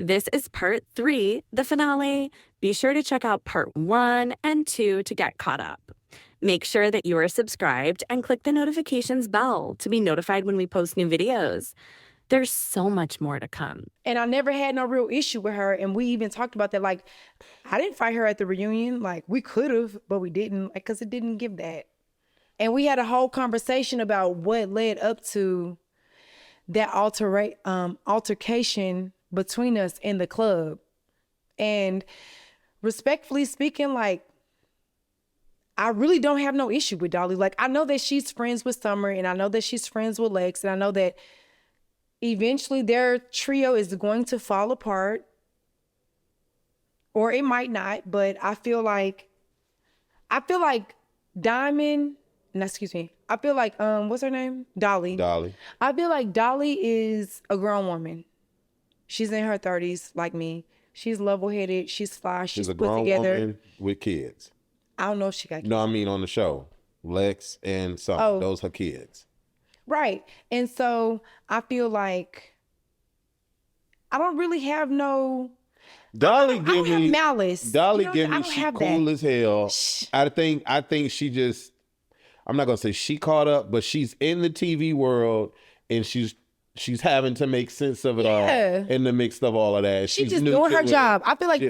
This is part 3, the finale. Be sure to check out part 1 and 2 to get caught up. Make sure that you are subscribed and click the notifications bell to be notified when we post new videos. There's so much more to come. And I never had no real issue with her. And we even talked about that. Like, I didn't fight her at the reunion. Like, we could have, but we didn't, like, because it didn't give that. And we had a whole conversation about what led up to that altercation between us in the club. And respectfully speaking, like, I really don't have no issue with Dolly. Like, I know that she's friends with Summer, and I know that she's friends with Lex, and I know that eventually their trio is going to fall apart, or it might not, but I feel like Diamond, no, excuse me, I feel like, what's her name? Dolly. I feel like Dolly is a grown woman. She's in her 30s, like me. She's level-headed, she's fly, she's a put grown together. woman with kids. I don't know if she got kids. No, I mean on the show. Lex and Summer, those her kids. Right. And so I feel like I don't really have no... Dolly give me malice. Dolly you know, give me she cool that. As hell. I think she just, I'm not gonna say she caught up, but she's in the TV world and she's having to make sense of it all in the mix of all of that. She's just doing her job. I feel like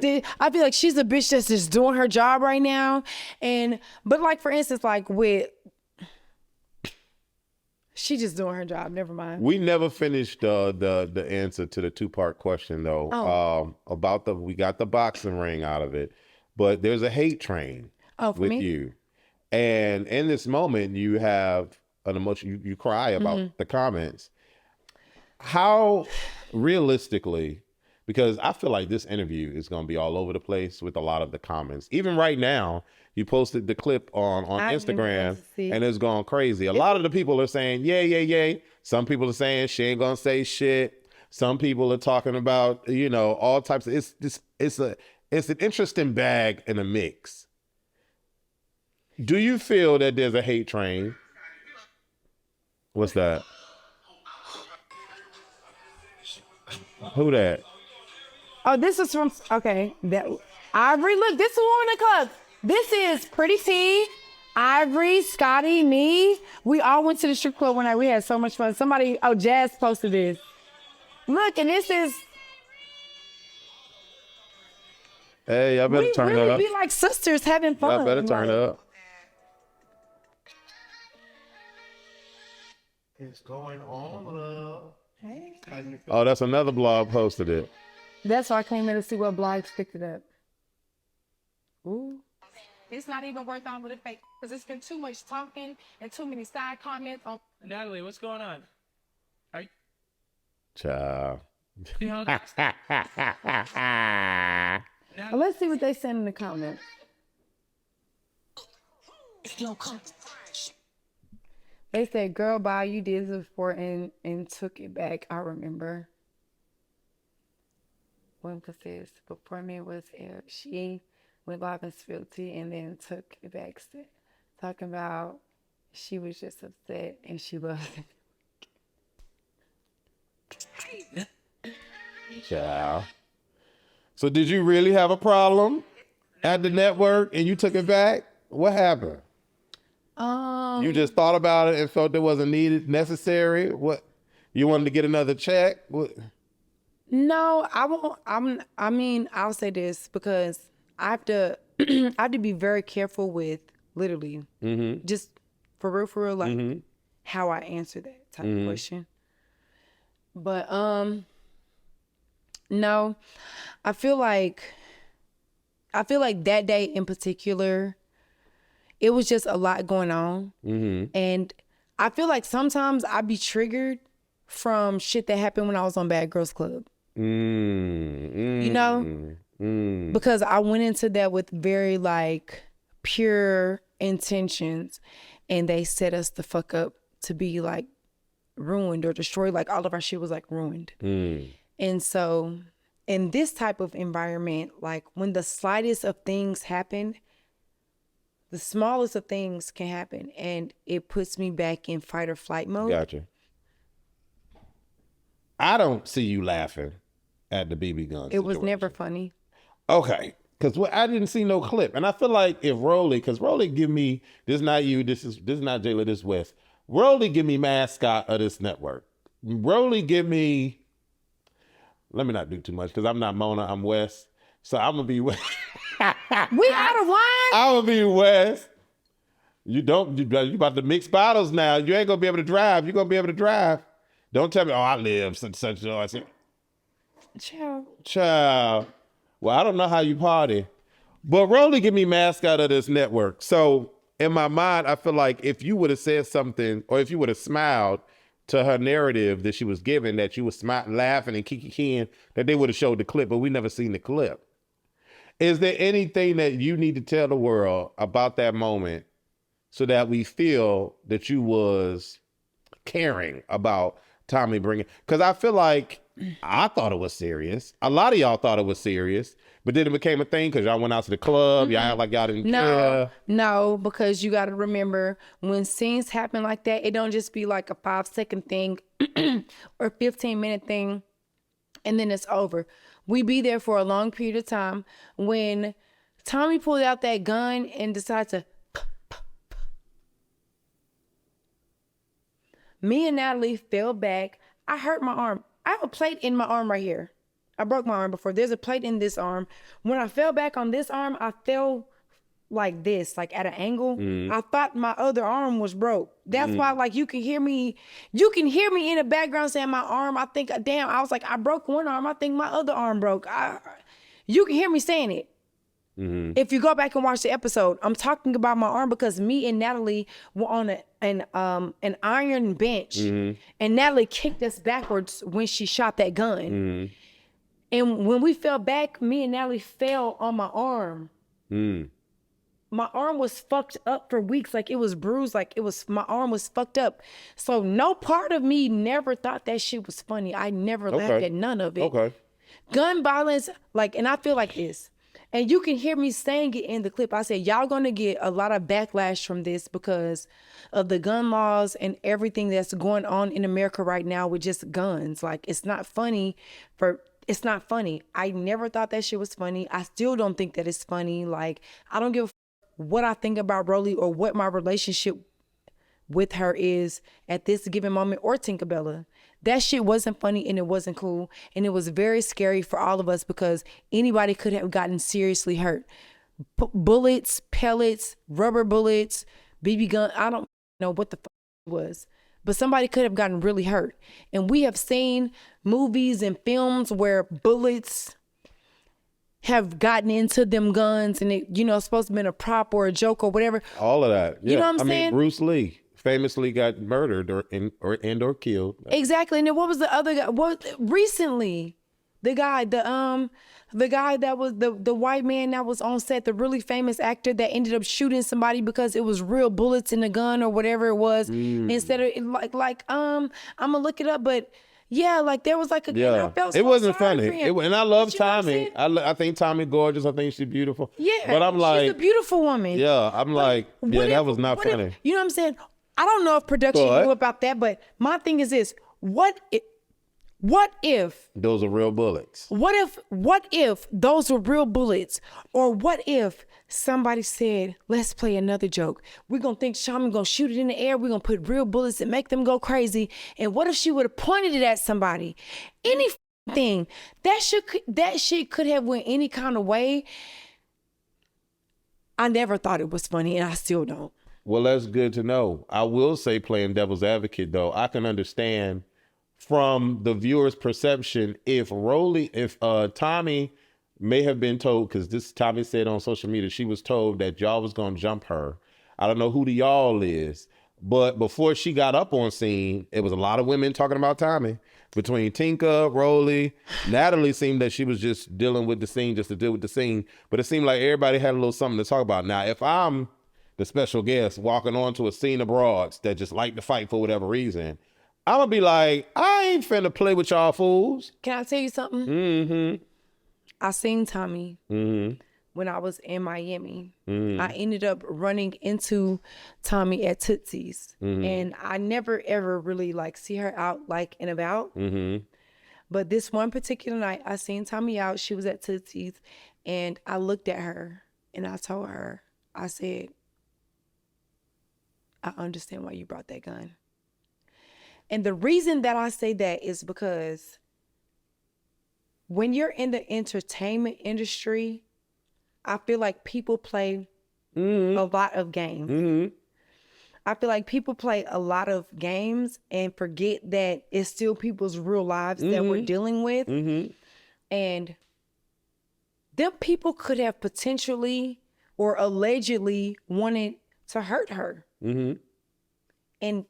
she's a bitch that's just doing her job right now. But like, for instance, like with, she just doing her job. Never mind. We never finished the answer to the 2-part question though. About we got the boxing ring out of it, but there's a hate train with you. And in this moment you have an emotion, you cry about the comments. How realistically, because I feel like this interview is going to be all over the place with a lot of the comments. Even right now, you posted the clip on Instagram and it's gone crazy. A lot of the people are saying, yay. Some people are saying she ain't going to say shit. Some people are talking about, all types of, it's an interesting bag and a mix. Do you feel that there's a hate train? What's that? Who that? Oh, this is from, okay. Ivory, look, this is Woman in the Club. This is Pretty T, Ivory, Scotty, me. We all went to the strip club one night. We had so much fun. Jazz posted this. Look, and this is. Hey, y'all better turn really up. We be like sisters having fun. Y'all better turn up. It's going on. Hey. Oh, that's another blog posted it. That's why I came in to see what blogs picked it up. Ooh. It's not even worth on with a fake because it's been too much talking and too many side comments on. Natalie, what's going on? Ciao. Let's see what they send in the comments. They said, girl, bye, you did this before and took it back. I remember. One says, before me was she went live in Spilty and then took it back. Talking about she was just upset and she loved it. Ciao. So did you really have a problem at the network and you took it back? What happened? You just thought about it and felt it wasn't necessary? What? You wanted to get another check? What? No, I won't. I'll say this because I have to be very careful with literally just for real, like how I answer that type of question. But no, I feel like that day in particular, it was just a lot going on. And I feel like sometimes I be triggered from shit that happened when I was on Bad Girls Club. You know? Because I went into that with very like pure intentions and they set us the fuck up to be like ruined or destroyed. Like all of our shit was like ruined. And so in this type of environment, like when the slightest of things happen, the smallest of things can happen and it puts me back in fight or flight mode. Gotcha. I don't see you laughing at the BB gun. It was never funny. Okay. Because I didn't see no clip. And I feel like if Rolly, because Rolly give me, this is not you, this is not Jayla, this is Wes. Rolly give me mascot of this network. Rolly give me, let me not do too much because I'm not Mona, I'm Wes. So I'm going to be Wes. We out of line? I'm going to be Wes. You about to mix bottles now. You ain't going to be able to drive. You're going to be able to drive. Don't tell me, oh, I live such. I said, Child. Well, I don't know how you party. But Rolly give me mascot of this network. So in my mind, I feel like if you would have said something or if you would have smiled to her narrative that she was giving, that you was laughing and kikiing, that they would have showed the clip, but we never seen the clip. Is there anything that you need to tell the world about that moment so that we feel that you was caring about Tommy bringing? Because I feel like I thought it was serious. A lot of y'all thought it was serious, but then it became a thing because y'all went out to the club. Y'all act like y'all didn't care. No, because you got to remember when scenes happen like that, it don't just be like a 5-second thing or 15-minute thing and then it's over. We be there for a long period of time. When Tommy pulled out that gun and decided to, me and Natalie fell back. I hurt my arm. I have a plate in my arm right here. I broke my arm before. There's a plate in this arm. When I fell back on this arm, I fell like this, like at an angle. I thought my other arm was broke. That's why, like, you can hear me in the background saying my arm. I think, damn, I was like, I broke one arm. I think my other arm broke. You can hear me saying it. If you go back and watch the episode, I'm talking about my arm because me and Natalie were on an iron bench, and Natalie kicked us backwards when she shot that gun. And when we fell back, me and Natalie fell on my arm. My arm was fucked up for weeks, like it was bruised, my arm was fucked up. So no part of me never thought that shit was funny. I never laughed at none of it. Gun violence, like, and I feel like this. And you can hear me saying it in the clip. I said, y'all gonna get a lot of backlash from this because of the gun laws and everything that's going on in America right now with just guns. Like, it's not funny. I never thought that shit was funny. I still don't think that it's funny. Like, I don't give a what I think about Rolly or what my relationship with her is at this given moment, or Tinkerbella. That shit wasn't funny and it wasn't cool. And it was very scary for all of us because anybody could have gotten seriously hurt. Bullets, pellets, rubber bullets, BB gun. I don't know what the fuck it was, but somebody could have gotten really hurt. And we have seen movies and films where bullets have gotten into them guns and it, it's supposed to have been a prop or a joke or whatever. All of that. Yeah. You know what I'm saying? I mean, Bruce Lee famously got murdered or killed. Exactly. And then what was the other guy? Recently, the guy that was the white man that was on set, the really famous actor that ended up shooting somebody because it was real bullets in the gun or whatever it was. Instead of I'm gonna look it up, but yeah, like there was like I felt so it wasn't sorry funny. for him. And I love Tommy. I think Tommy gorgeous. I think she's beautiful. Yeah, but I'm like, she's a beautiful woman. Yeah, I'm like, that was not funny. You know what I'm saying? I don't know if production knew about that, but my thing is this: what if those are real bullets? What if those were real bullets? Or what if somebody said, let's play another joke. We're going to think Shaman going to shoot it in the air. We're going to put real bullets and make them go crazy. And what if she would have pointed it at somebody? Anything. That shit could have went any kind of way. I never thought it was funny, and I still don't. Well, that's good to know. I will say, playing devil's advocate, though, I can understand from the viewer's perception if Tommy may have been told, because this Tommy said on social media, she was told that y'all was going to jump her. I don't know who the y'all is, but before she got up on scene, it was a lot of women talking about Tommy. Between Tinka, Rolly, Natalie seemed that she was just dealing with the scene just to deal with the scene, but it seemed like everybody had a little something to talk about. Now, if I'm the special guest walking onto a scene of broads that just like to fight for whatever reason, I'm going to be like, I ain't finna play with y'all fools. Can I tell you something? Mm-hmm. I seen Tommy when I was in Miami. I ended up running into Tommy at Tootsie's. And I never, ever really see her out and about. But this one particular night, I seen Tommy out. She was at Tootsie's, and I looked at her, and I told her, I said, I understand why you brought that gun. And the reason that I say that is because when you're in the entertainment industry, I feel like people play a lot of games. I feel like people play a lot of games and forget that it's still people's real lives that we're dealing with. And them people could have potentially or allegedly wanted to hurt her. And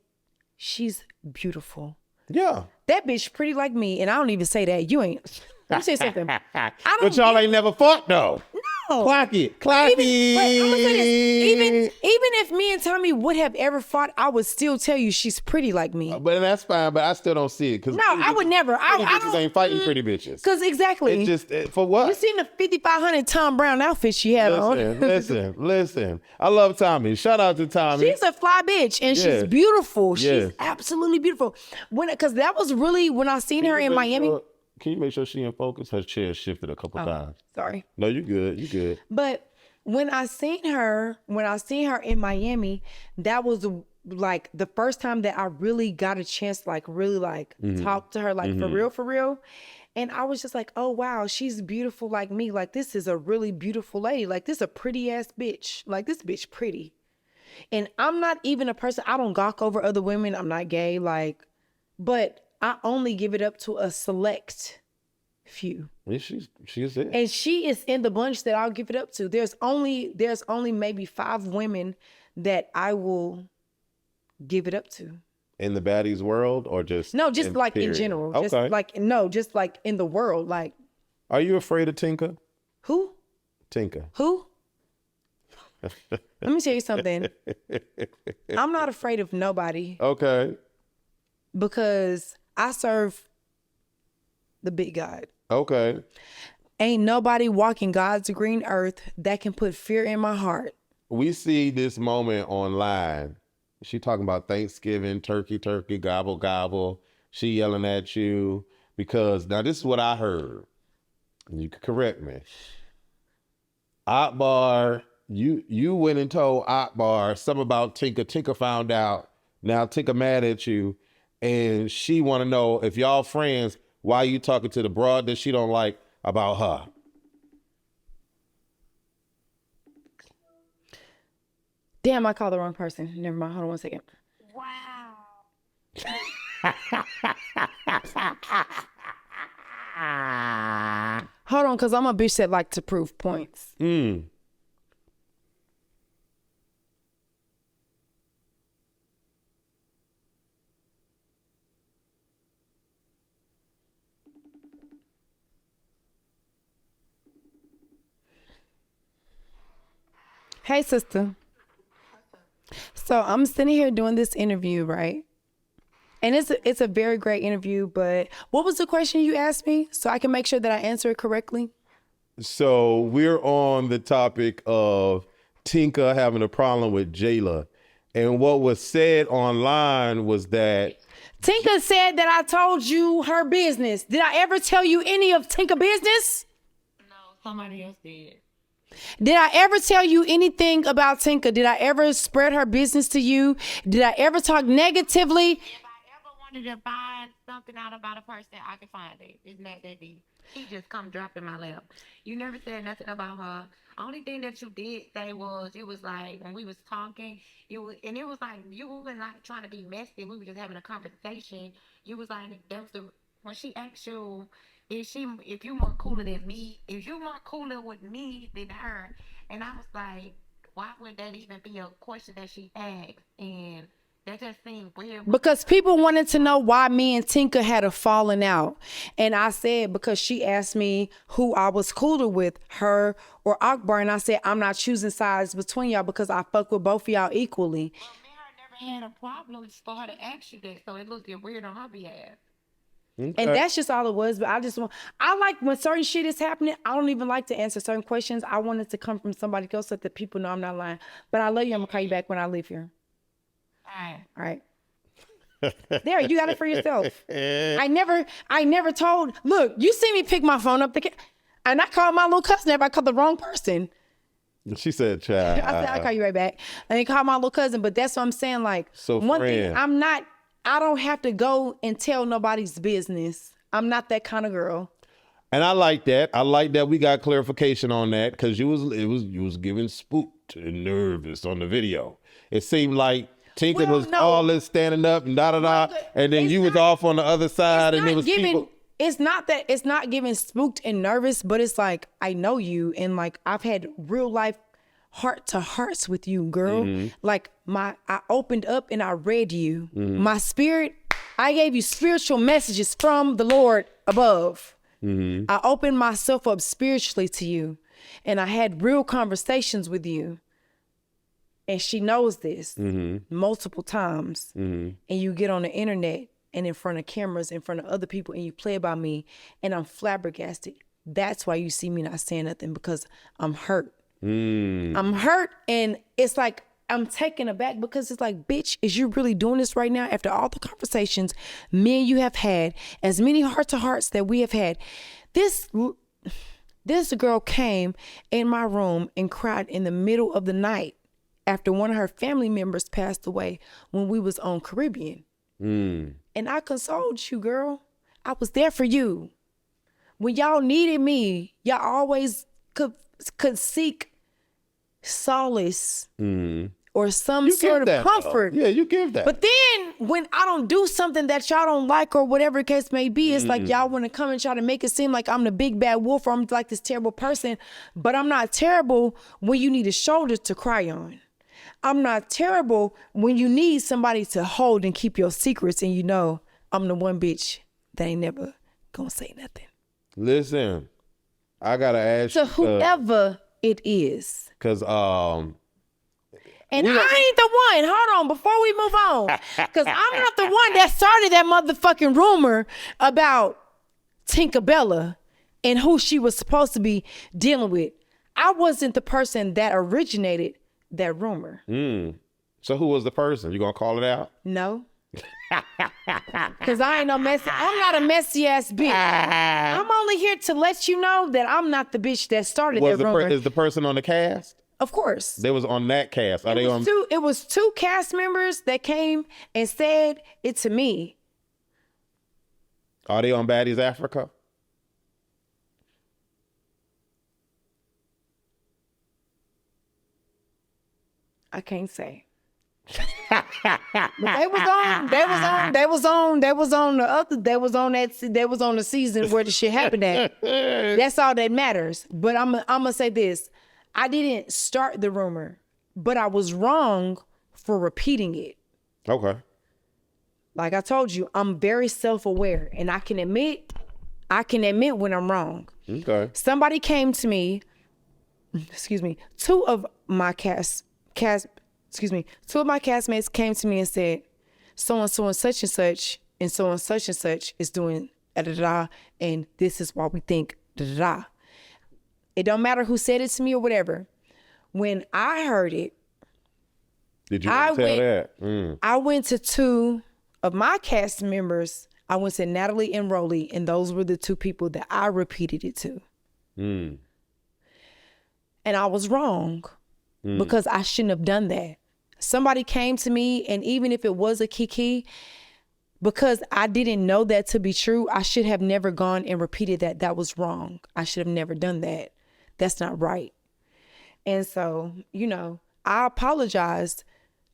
she's beautiful. Yeah. That bitch pretty like me, and I don't even say that. You ain't. Let me say something. But y'all ain't never fought though. No. Clock it. Clock it. But I'm gonna say this. Even if me and Tommy would have ever fought, I would still tell you she's pretty like me. But that's fine. But I still don't see it because No, I would never. Pretty I bitches ain't fighting pretty bitches. Because exactly. It just for what? You seen the 5,500 Tom Brown outfit she had on? Listen. I love Tommy. Shout out to Tommy. She's a fly bitch, and she's beautiful. She's Yes. absolutely beautiful. Because that was really when I seen her in Miami. Can you make sure she in focus? Her chair shifted a couple times. Sorry. No, you good. You good. But when I seen her in Miami, that was like the first time that I really got a chance to really talk to her, like for real. And I was just like, oh wow, she's beautiful like me. Like this is a really beautiful lady. Like this is a pretty ass bitch. Like this bitch pretty. And I'm not even a person, I don't gawk over other women. I'm not gay, but I only give it up to a select few. Yeah, she's it. And she is in the bunch that I'll give it up to. There's only maybe 5 women that I will give it up to. In the baddies world or just just like in general. Okay. Just like in the world. Like, are you afraid of Tinka? who? Tinka. Who? Let me tell you something. I'm not afraid of nobody. Okay. Because I serve the big God. Okay. Ain't nobody walking God's green earth that can put fear in my heart. We see this moment online. She talking about Thanksgiving, turkey, gobble, gobble. She yelling at you because now this is what I heard. And you can correct me. Akbar, you went and told Akbar something about Tinka. Tinka found out. Now Tinka mad at you. And she want to know if y'all friends, why you talking to the broad that she don't like about her? Damn, I called the wrong person. Never mind. Hold on 1 second. Wow. Hold on, because I'm a bitch that like to prove points. Hey, sister. So I'm sitting here doing this interview, right? And it's a very great interview, but what was the question you asked me so I can make sure that I answer it correctly? So we're on the topic of Tinka having a problem with Jayla. And what was said online was that Tinka said that I told you her business. Did I ever tell you any of Tinka business? No, somebody else did. Did I ever tell you anything about Tinka? Did I ever spread her business to you? Did I ever talk negatively? If I ever wanted to find something out about a person, I could find it. It's not that deep. He just come drop in my lap. You never said nothing about her. Only thing that you did say was, it was like when we was talking, it was like you were like trying to be messy. We were just having a conversation. You was like, when she asked you if you more cooler than me, if you more cooler with me than her, and I was like, why would that even be a question that she asked? And that just seemed weird. Because people wanted to know why me and Tinka had a falling out. And I said, because she asked me who I was cooler with, her or Akbar. And I said, I'm not choosing sides between y'all because I fuck with both of y'all equally. Well, me and her never had a problem for her to ask you that, so it looked weird on her behalf. And that's just all it was. But I like when certain shit is happening, I don't even like to answer certain questions. I want it to come from somebody else so that people know I'm not lying. But I love you. I'm going to call you back when I leave here. All right. All right. There, you got it for yourself. I never told, look, you see me pick my phone up, and I called my little cousin if I called the wrong person. She said, child. I said, I'll call you right back. And then call my little cousin, but that's what I'm saying. Like, So, one friend. thing, I don't have to go and tell nobody's business. I'm not that kind of girl. And I like that. I like that we got clarification on that because you was giving spooked and nervous on the video. It seemed like Tinker Well, was no. all this standing up and da-da-da, and then It's you was not- off on the other side and it was people. It's not giving spooked and nervous, but it's like, I know you, and like I've had real life heart to hearts with you, girl. Like I opened up and I read you. My spirit, I gave you spiritual messages from the Lord above. I opened myself up spiritually to you, and I had real conversations with you. And she knows this multiple times. And you get on the internet and in front of cameras, in front of other people, and you play about me, and I'm flabbergasted. That's why you see me not saying nothing, because I'm hurt. I'm hurt, and it's like I'm taken aback because it's like, bitch, is you really doing this right now after all the conversations me and you have had, as many heart-to-hearts that we have had? This girl came in my room and cried in the middle of the night after one of her family members passed away when we was on Caribbean. And I consoled you, girl. I was there for you. When y'all needed me, y'all always could seek solace or some sort of comfort. Yeah, you give that. But then when I don't do something that y'all don't like or whatever the case may be, it's like y'all want to come and try to make it seem like I'm the big bad wolf or I'm like this terrible person. But I'm not terrible when you need a shoulder to cry on. I'm not terrible when you need somebody to hold and keep your secrets, and you know I'm the one bitch that ain't never gonna say nothing. Listen, I gotta ask To whoever it is. because And I ain't the one. Hold on, before we move on, because I'm not the one that started that motherfucking rumor about Tinkerbella and who she was supposed to be dealing with. I wasn't the person that originated that rumor. So who was the person? You gonna call it out? No. Because I ain't no messy. I'm not a messy ass bitch. I'm only here to let you know that I'm not the bitch that started that rumor. Is the person on the cast? Of course. They was on that cast. Are they on? It was two cast members that came and said it to me. Are they on Baddies Africa? I can't say. But they was on the season where the shit happened at. That's all that matters. But I'm gonna say this. I didn't start the rumor, but I was wrong for repeating it. Okay. Like I told you, I'm very self-aware, and I can admit when I'm wrong. Okay. Somebody came to me, two of my castmates came to me and said, so and such and such and such is doing da-da-da, and this is why we think da-da-da. It don't matter who said it to me or whatever. When I heard it, Did you want to tell that? I went to two of my cast members. I went to Natalie and Rolly, and those were the two people that I repeated it to. And I was wrong because I shouldn't have done that. Somebody came to me, and even if it was a Kiki, because I didn't know that to be true, I should have never gone and repeated that. That was wrong. I should have never done that. That's not right. And so, I apologized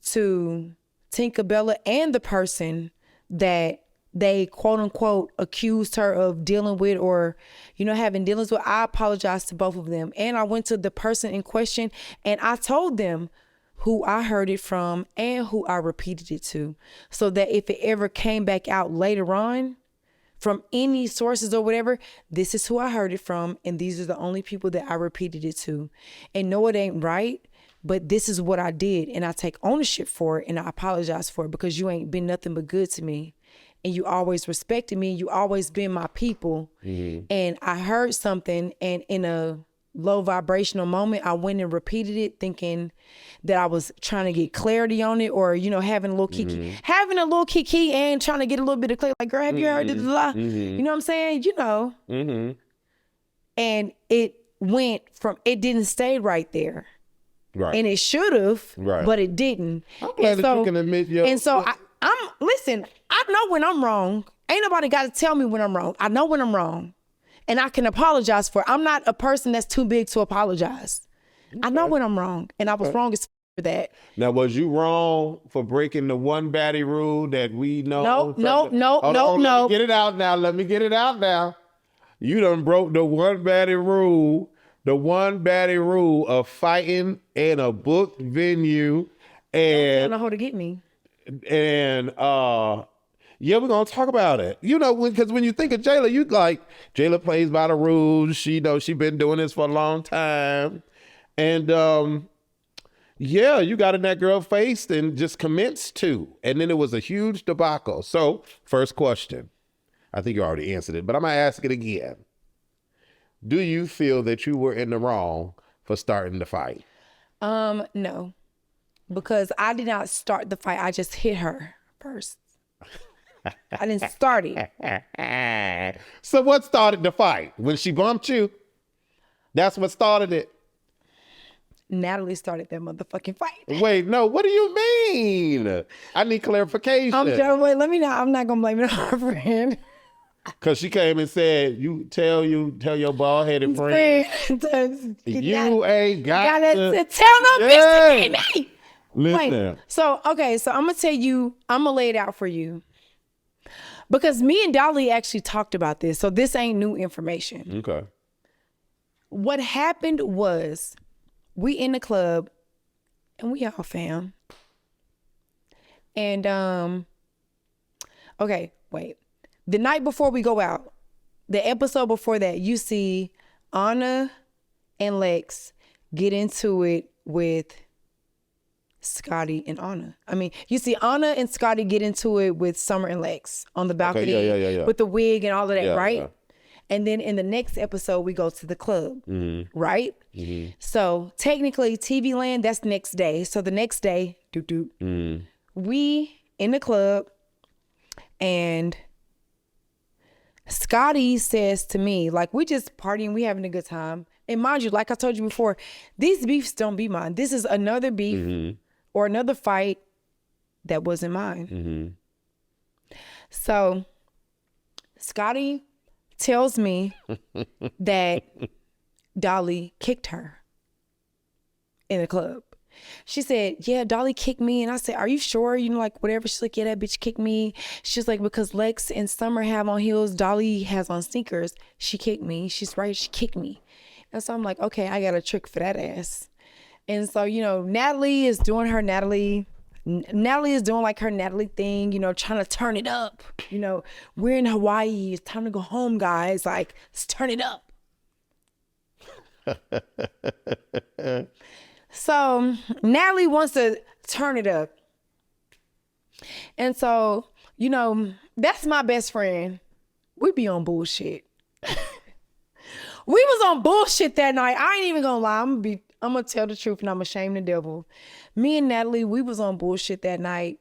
to Tinkerbella and the person that they quote unquote accused her of dealing with or, having dealings with. I apologized to both of them. And I went to the person in question and I told them who I heard it from and who I repeated it to, so that if it ever came back out later on from any sources or whatever, this is who I heard it from, and these are the only people that I repeated it to. And no, it ain't right, but this is what I did, and I take ownership for it, and I apologize for it, because you ain't been nothing but good to me, and you always respected me, and you always been my people. And I heard something, and in a low vibrational moment, I went and repeated it thinking that I was trying to get clarity on it, or, you know, having a little kiki and trying to get a little bit of clarity. Like, girl, have you heard this? You know what I'm saying? You know. And it went from, it didn't stay right there. Right. And it should have, right, but it didn't. I'm glad that you can admit your... And so listen, I know when I'm wrong. Ain't nobody got to tell me when I'm wrong. I know when I'm wrong. And I can apologize for it. I'm not a person that's too big to apologize. Okay. I know when I'm wrong. And I was wrong as for that. Now, was you wrong for breaking the one baddie rule that we know? No. Let me get it out now. Let me get it out now. You done broke the one baddie rule. The one baddie rule of fighting in a booked venue. And I don't know how to get me. And yeah, we're gonna talk about it. You know, because when you think of Jayla, you like, Jayla plays by the rules. She knows she been doing this for a long time. And yeah, you got in that girl face and just commenced to. And then it was a huge debacle. So first question. I think you already answered it, but I'm gonna ask it again. Do you feel that you were in the wrong for starting the fight? No, because I did not start the fight. I just hit her first. I didn't start it. So what started the fight? When she bumped you? That's what started it? Natalie started that motherfucking fight. Wait, no, what do you mean? I need clarification. Wait, let me not. I'm not gonna blame it on her friend. Cause she came and said, tell your bald-headed friend, you ain't got to tell no bitch to hit me. Listen. Wait, so I'm gonna tell you, I'm gonna lay it out for you. Because me and Dolly actually talked about this, so this ain't new information. Okay. What happened was, we in the club, and we all fam. And okay, wait. The night before we go out, the episode before that, you see Anna and Lex get into it with Scotty and Anna. I mean, you see Anna and Scotty get into it with Summer and Lex on the balcony with the wig and all of that, right? Yeah. And then in the next episode, we go to the club, right? Mm-hmm. So technically, TV Land, that's next day. So the next day, we in the club, and Scotty says to me, like, we just partying, we having a good time. And mind you, like I told you before, these beefs don't be mine. This is another beef or another fight that wasn't mine. So Scotty tells me that Dolly kicked her in the club. She said, yeah, Dolly kicked me. And I said, are you sure? You know, like, whatever. She's like, yeah, that bitch kicked me. She's like, because Lex and Summer have on heels, Dolly has on sneakers. She kicked me. She's right. She kicked me. And so I'm like, okay, I got a trick for that ass. And so, you know, Natalie is doing like her Natalie thing, you know, trying to turn it up. You know, we're in Hawaii. It's time to go home, guys. Like, let's turn it up. So Natalie wants to turn it up. And so, you know, that's my best friend. We be on bullshit. We was on bullshit that night. I ain't even gonna lie. I'm gonna tell the truth and I'm gonna shame the devil. Me and Natalie, we was on bullshit that night.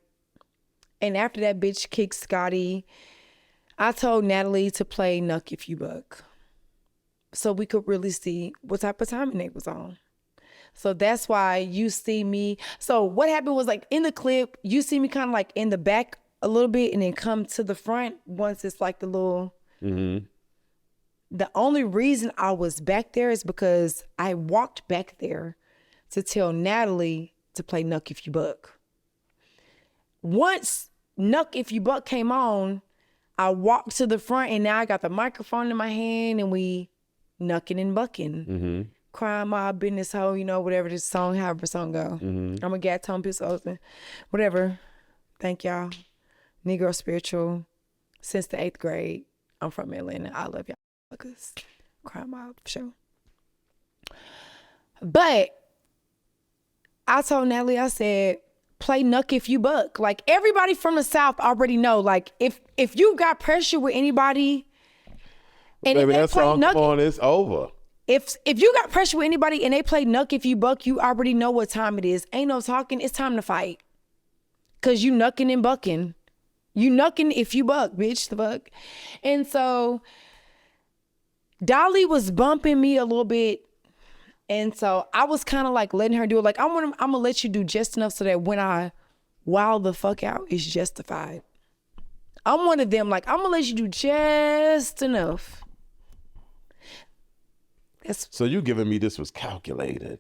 And after that bitch kicked Scotty, I told Natalie to play Nuck If You Buck, so we could really see what type of timing they was on. So that's why you see me. So what happened was, like, in the clip, you see me kind of like in the back a little bit and then come to the front once it's like the little. The only reason I was back there is because I walked back there to tell Natalie to play Nuck If You Buck. Once Nuck If You Buck came on, I walked to the front and now I got the microphone in my hand and we nucking and bucking. Crime mob, business hoe, you know, whatever this song, however the song go. I'm a gat tone pistol husband, whatever. Thank y'all. Negro spiritual since the 8th grade. I'm from Atlanta. I love y'all. Crime mob show. But I told Natalie, I said, play Nuck If You Buck. Like, everybody from the South already know, like, if you got pressure with anybody, and baby, that song, come on, it's over. if you got pressure with anybody and they play Nuck If You Buck, you already know what time it is. Ain't no talking. It's time to fight. Cause you nucking and bucking. You nucking if you buck, bitch. The fuck. And so Dolly was bumping me a little bit. And so I was kind of like letting her do it. Like, I'm gonna let you do just enough so that when I wild the fuck out, it's justified. I'm one of them, like, I'm gonna let you do just enough. So you giving me this was calculated?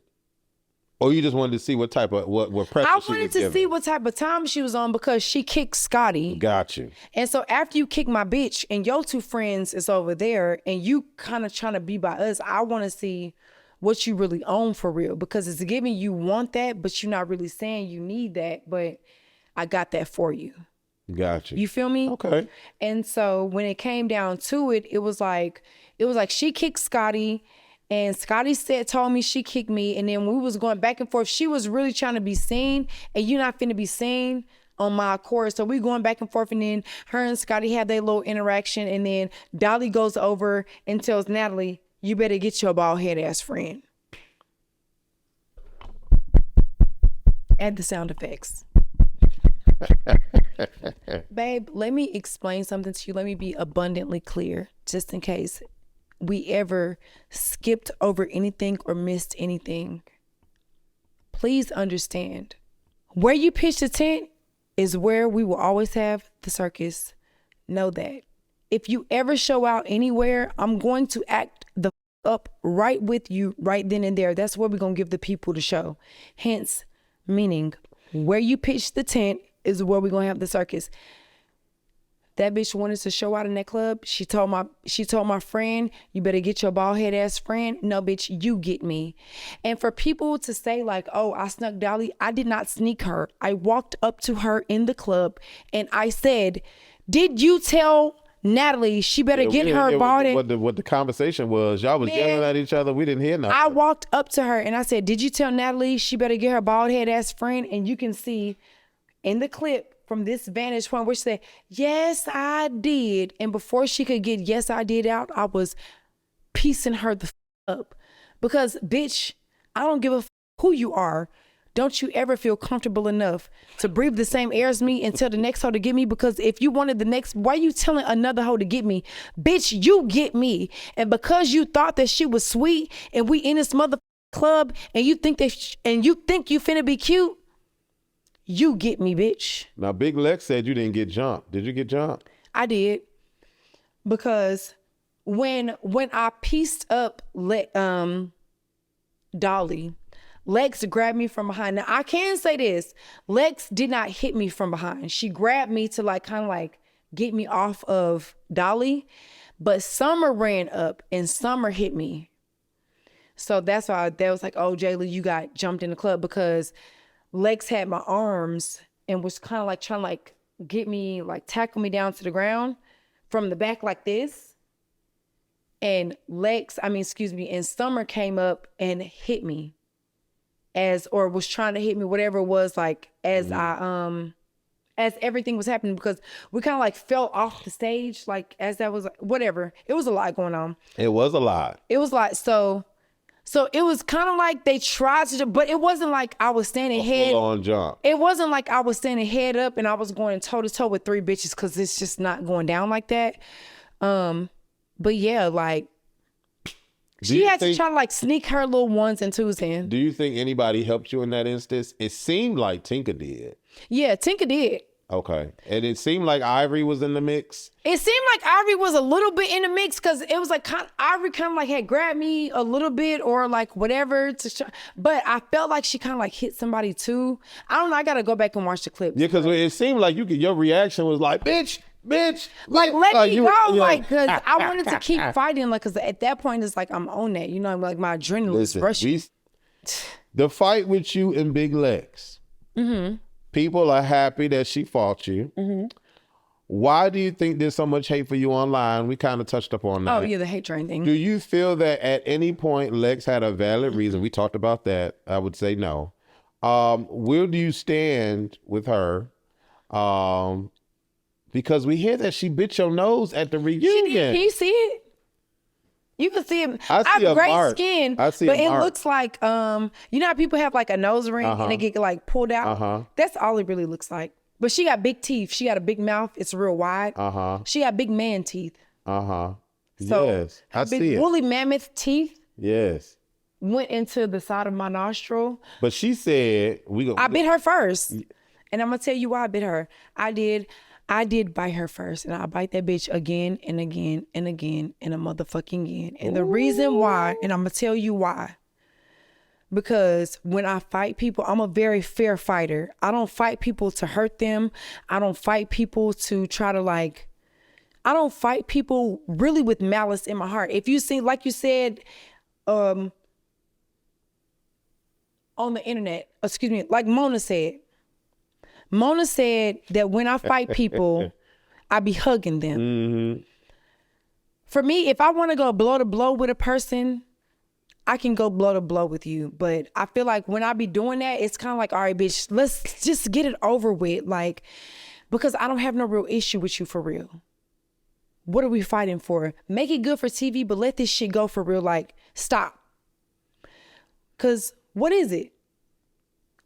Or you just wanted to see what type of, what pressure she was I wanted to see what type of time she was on because she kicked Scotty. Got you. And so after you kick my bitch and your two friends is over there and you kind of trying to be by us, I want to see what you really own for real, because it's giving you want that, but you're not really saying you need that, but I got that for you. Gotcha. You feel me? Okay. And so when it came down to it, it was like she kicked Scotty and Scotty told me she kicked me. And then we was going back and forth. She was really trying to be seen and you're not finna be seen on my accord. So we going back and forth, and then her and Scotty had their little interaction. And then Dolly goes over and tells Natalie, you better get your bald head ass friend. Add the sound effects. Babe, let me explain something to you. Let me be abundantly clear, just in case we ever skipped over anything or missed anything. Please understand, where you pitch the tent is where we will always have the circus. Know that. If you ever show out anywhere, I'm going to act the up right with you right then and there. That's where we're going to give the people the show. Hence, meaning where you pitch the tent is where we're going to have the circus. That bitch wanted to show out in that club. She told my friend, you better get your bald head ass friend. No, bitch, you get me. And for people to say like, oh, I snuck Dolly, I did not sneak her. I walked up to her in the club and I said, did you tell Natalie she better get her bald head? What the conversation was, y'all was yelling at each other. We didn't hear nothing. I walked up to her and I said, did you tell Natalie she better get her bald head ass friend? And you can see in the clip from this vantage point where she said, yes, I did. And before she could get yes, I did out, I was piecing her the up. Because, bitch, I don't give a who you are. Don't you ever feel comfortable enough to breathe the same air as me and tell the next hoe to get me? Because if you wanted the next, why you telling another hoe to get me? Bitch, you get me. And because you thought that she was sweet and we in this mother club and you think you finna be cute, you get me, bitch. Now, Big Lex said you didn't get jumped. Did you get jumped? I did. Because when I pieced up Dolly, Lex grabbed me from behind. Now, I can say this. Lex did not hit me from behind. She grabbed me to like kind of like get me off of Dolly. But Summer ran up and Summer hit me. So that's why they was like, oh, Jayla, you got jumped in the club, because Lex had my arms and was kind of like trying to like get me, like tackle me down to the ground from the back like this. And and Summer came up and hit me or was trying to hit me, whatever it was, like as as everything was happening, because we kind of like fell off the stage, like as that was whatever. It was a lot going on. It was a lot. It was like, so it was kind of like they tried to, but it wasn't like I was standing head on jump. It wasn't like I was standing head up and I was going toe to toe with three bitches, because it's just not going down like that. But yeah, like she had to try to like sneak her little ones and twos in. Do you think anybody helped you in that instance? It seemed like Tinka did. Yeah, Tinka did. Okay. And it seemed like Ivory was in the mix. It seemed like Ivory was a little bit in the mix, because it was like Ivory kind of like had grabbed me a little bit or like whatever but I felt like she kind of like hit somebody too. I don't know. I got to go back and watch the clip. Yeah, because it seemed like your reaction was like, bitch. Like, let me go. Like, because I wanted to keep fighting. Like, because at that point, it's like, I'm on that. You know, like my adrenaline is rushing. The fight with you and Big Lex. Mm-hmm. People are happy that she fought you. Mm-hmm. Why do you think there's so much hate for you online? We kind of touched upon that. Oh, yeah, the hate train thing. Do you feel that at any point Lex had a valid reason? We talked about that. I would say no. Where do you stand with her? Because we hear that she bit your nose at the reunion. Can you see it? You can see it. I see have a great mark. skin, I see but a it mark. looks like you know how people have like a nose ring and they get like pulled out. That's all it really looks like. But she got big teeth. She got a big mouth. It's real wide. She got big man teeth. So Yes, I big see it. woolly mammoth teeth Yes, went into the side of my nostril. but she said I bit her first, and I'm gonna tell you why I bit her. I did bite her first, and I bite that bitch again and again and again and a motherfucking again. And the reason why, and I'm gonna tell you why. Because when I fight people, I'm a very fair fighter. I don't fight people to hurt them. I don't fight people to try to like, I don't fight people really with malice in my heart. If you see, like you said, on the internet, excuse me, like Mona said that when I fight people, I be hugging them. For me, if I want to go blow to blow with a person, I can go blow to blow with you. But I feel like when I be doing that, it's kind of like, all right, bitch, let's just get it over with. Like, because I don't have no real issue with you for real. What are we fighting for? Make it good for TV, but let this shit go for real. Like, stop. Because what is it?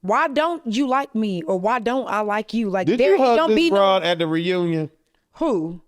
Why don't you like me? Or why don't I like you? Like, did there you hug don't this be broad at the reunion? Who?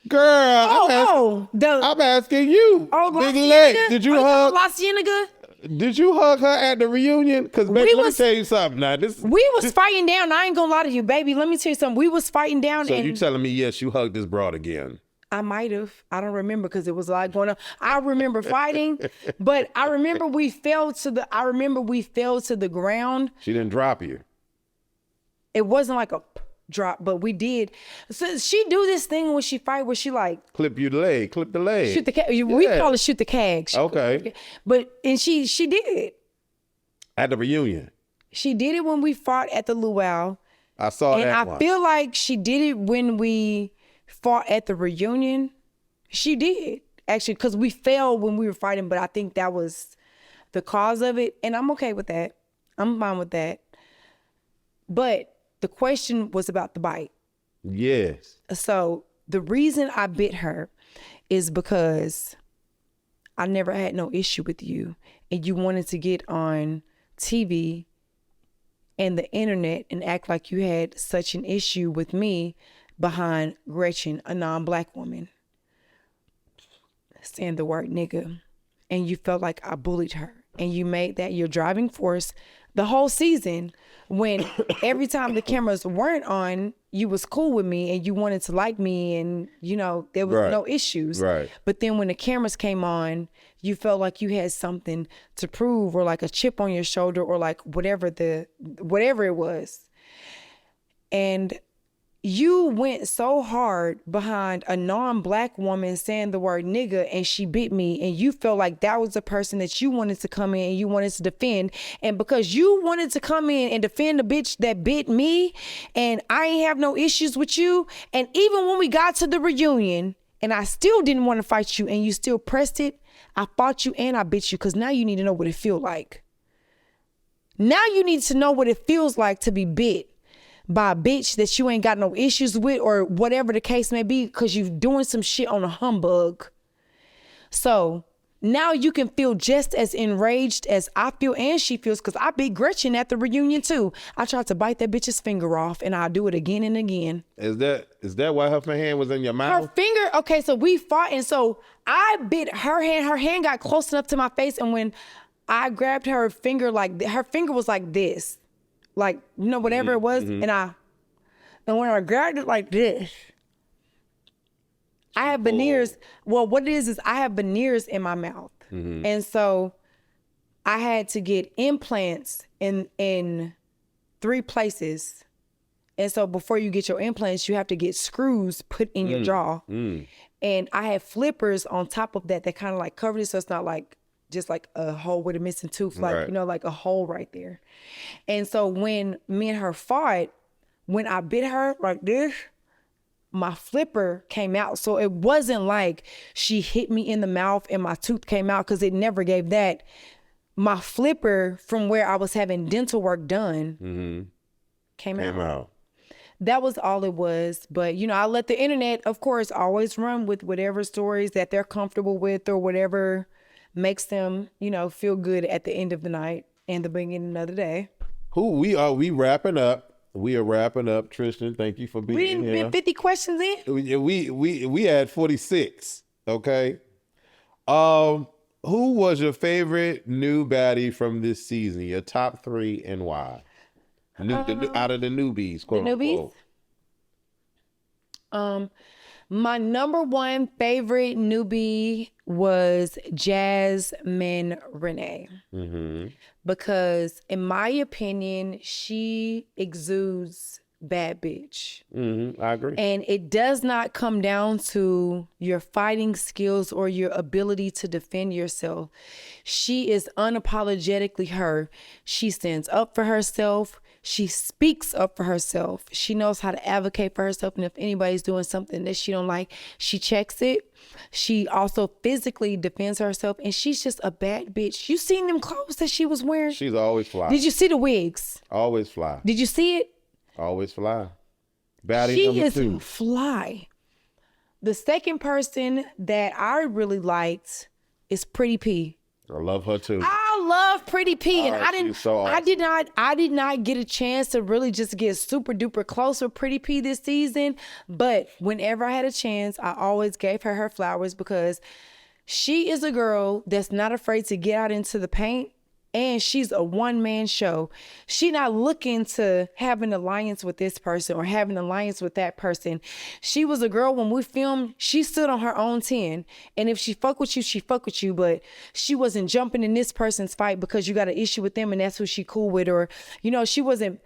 Girl, I'm asking you. Big leg. Did you hug? La Cienega? Did you hug her at the reunion? Because baby, let me tell you something. Now we was fighting down. I ain't gonna lie to you, baby. Let me tell you something. We was fighting down. So and you telling me yes, you hugged this broad again? I might have. I don't remember because it was a lot going on. I remember fighting, but I remember we fell to the ground. She didn't drop you. It wasn't like a drop, but we did. So she do this thing when she fight where she like clip the leg. Shoot the cag. We call it shoot the cag. Okay. And she did it. At the reunion. She did it when we fought at the luau. I saw that And I feel like she did it when we fought at the reunion. She did, actually, because we fell when we were fighting, but I think that was the cause of it. And I'm okay with that. I'm fine with that. But the question was about the bite. Yes. So the reason I bit her is because I never had no issue with you, and you wanted to get on TV and the internet and act like you had such an issue with me behind Gretchen, a non-black woman, saying the word nigga. And you felt like I bullied her, and you made that your driving force the whole season, when every time the cameras weren't on, you was cool with me and you wanted to like me, and you know there was no issues. Right. But then when the cameras came on, you felt like you had something to prove, or like a chip on your shoulder, or like whatever it was. And you went so hard behind a non-black woman saying the word nigga, and she bit me, and you felt like that was the person that you wanted to come in and you wanted to defend. And because you wanted to come in and defend the bitch that bit me, and I ain't have no issues with you, and even when we got to the reunion and I still didn't want to fight you and you still pressed it, I fought you and I bit you, because now you need to know what it feels like. Now you need to know what it feels like to be bit by a bitch that you ain't got no issues with, or whatever the case may be, because you're doing some shit on a humbug. So now you can feel just as enraged as I feel and she feels, because I beat Gretchen at the reunion too. I tried to bite that bitch's finger off, and I'll do it again and again. Is that why her hand was in your mouth? Her finger, okay, so we fought, and so I bit her hand got close enough to my face, and when I grabbed her finger, like her finger was like this. Like, you know, whatever it was. And when I grabbed it like this, I have veneers. Well, what it is I have veneers in my mouth. And so I had to get implants in 3 places. And so before you get your implants, you have to get screws put in your jaw. And I had flippers on top of that kind of like covered it, so it's not like just like a hole with a missing tooth, like, you know, like a hole right there. And so when me and her fought, when I bit her like this, my flipper came out. So it wasn't like she hit me in the mouth and my tooth came out, because it never gave that. My flipper from where I was having dental work done came out. That was all it was. But, you know, I let the internet, of course, always run with whatever stories that they're comfortable with or whatever makes them, you know, feel good at the end of the night and the beginning of the day. We wrapping up. We are wrapping up. Tristan, thank you for being We didn't here. get 50 questions in. We had 46. Okay. Who was your favorite new baddie from this season? Your top 3 and why? Out of the newbies, quote unquote. My number 1 favorite newbie was Jasmine Renee. Because in my opinion, she exudes bad bitch. I agree. And it does not come down to your fighting skills or your ability to defend yourself. She is unapologetically her. She stands up for herself. She speaks up for herself. She knows how to advocate for herself. And if anybody's doing something that she don't like, she checks it. She also physically defends herself. And she's just a bad bitch. You seen them clothes that she was wearing? She's always fly. Did you see the wigs? Always fly. Did you see it? Always fly. Baddie She number is 2. fly. The second person that I really liked is Pretty P. I love her too. I love Pretty P, and she's so awesome. I did not get a chance to really just get super duper close with Pretty P this season. But whenever I had a chance, I always gave her flowers because she is a girl that's not afraid to get out into the paint. And she's a one-man show. She's not looking to have an alliance with this person or have an alliance with that person. She was a girl when we filmed, she stood on her own 10. And if she fuck with you, she fuck with you. But she wasn't jumping in this person's fight because you got an issue with them and that's who she cool with. Or, you know, she wasn't,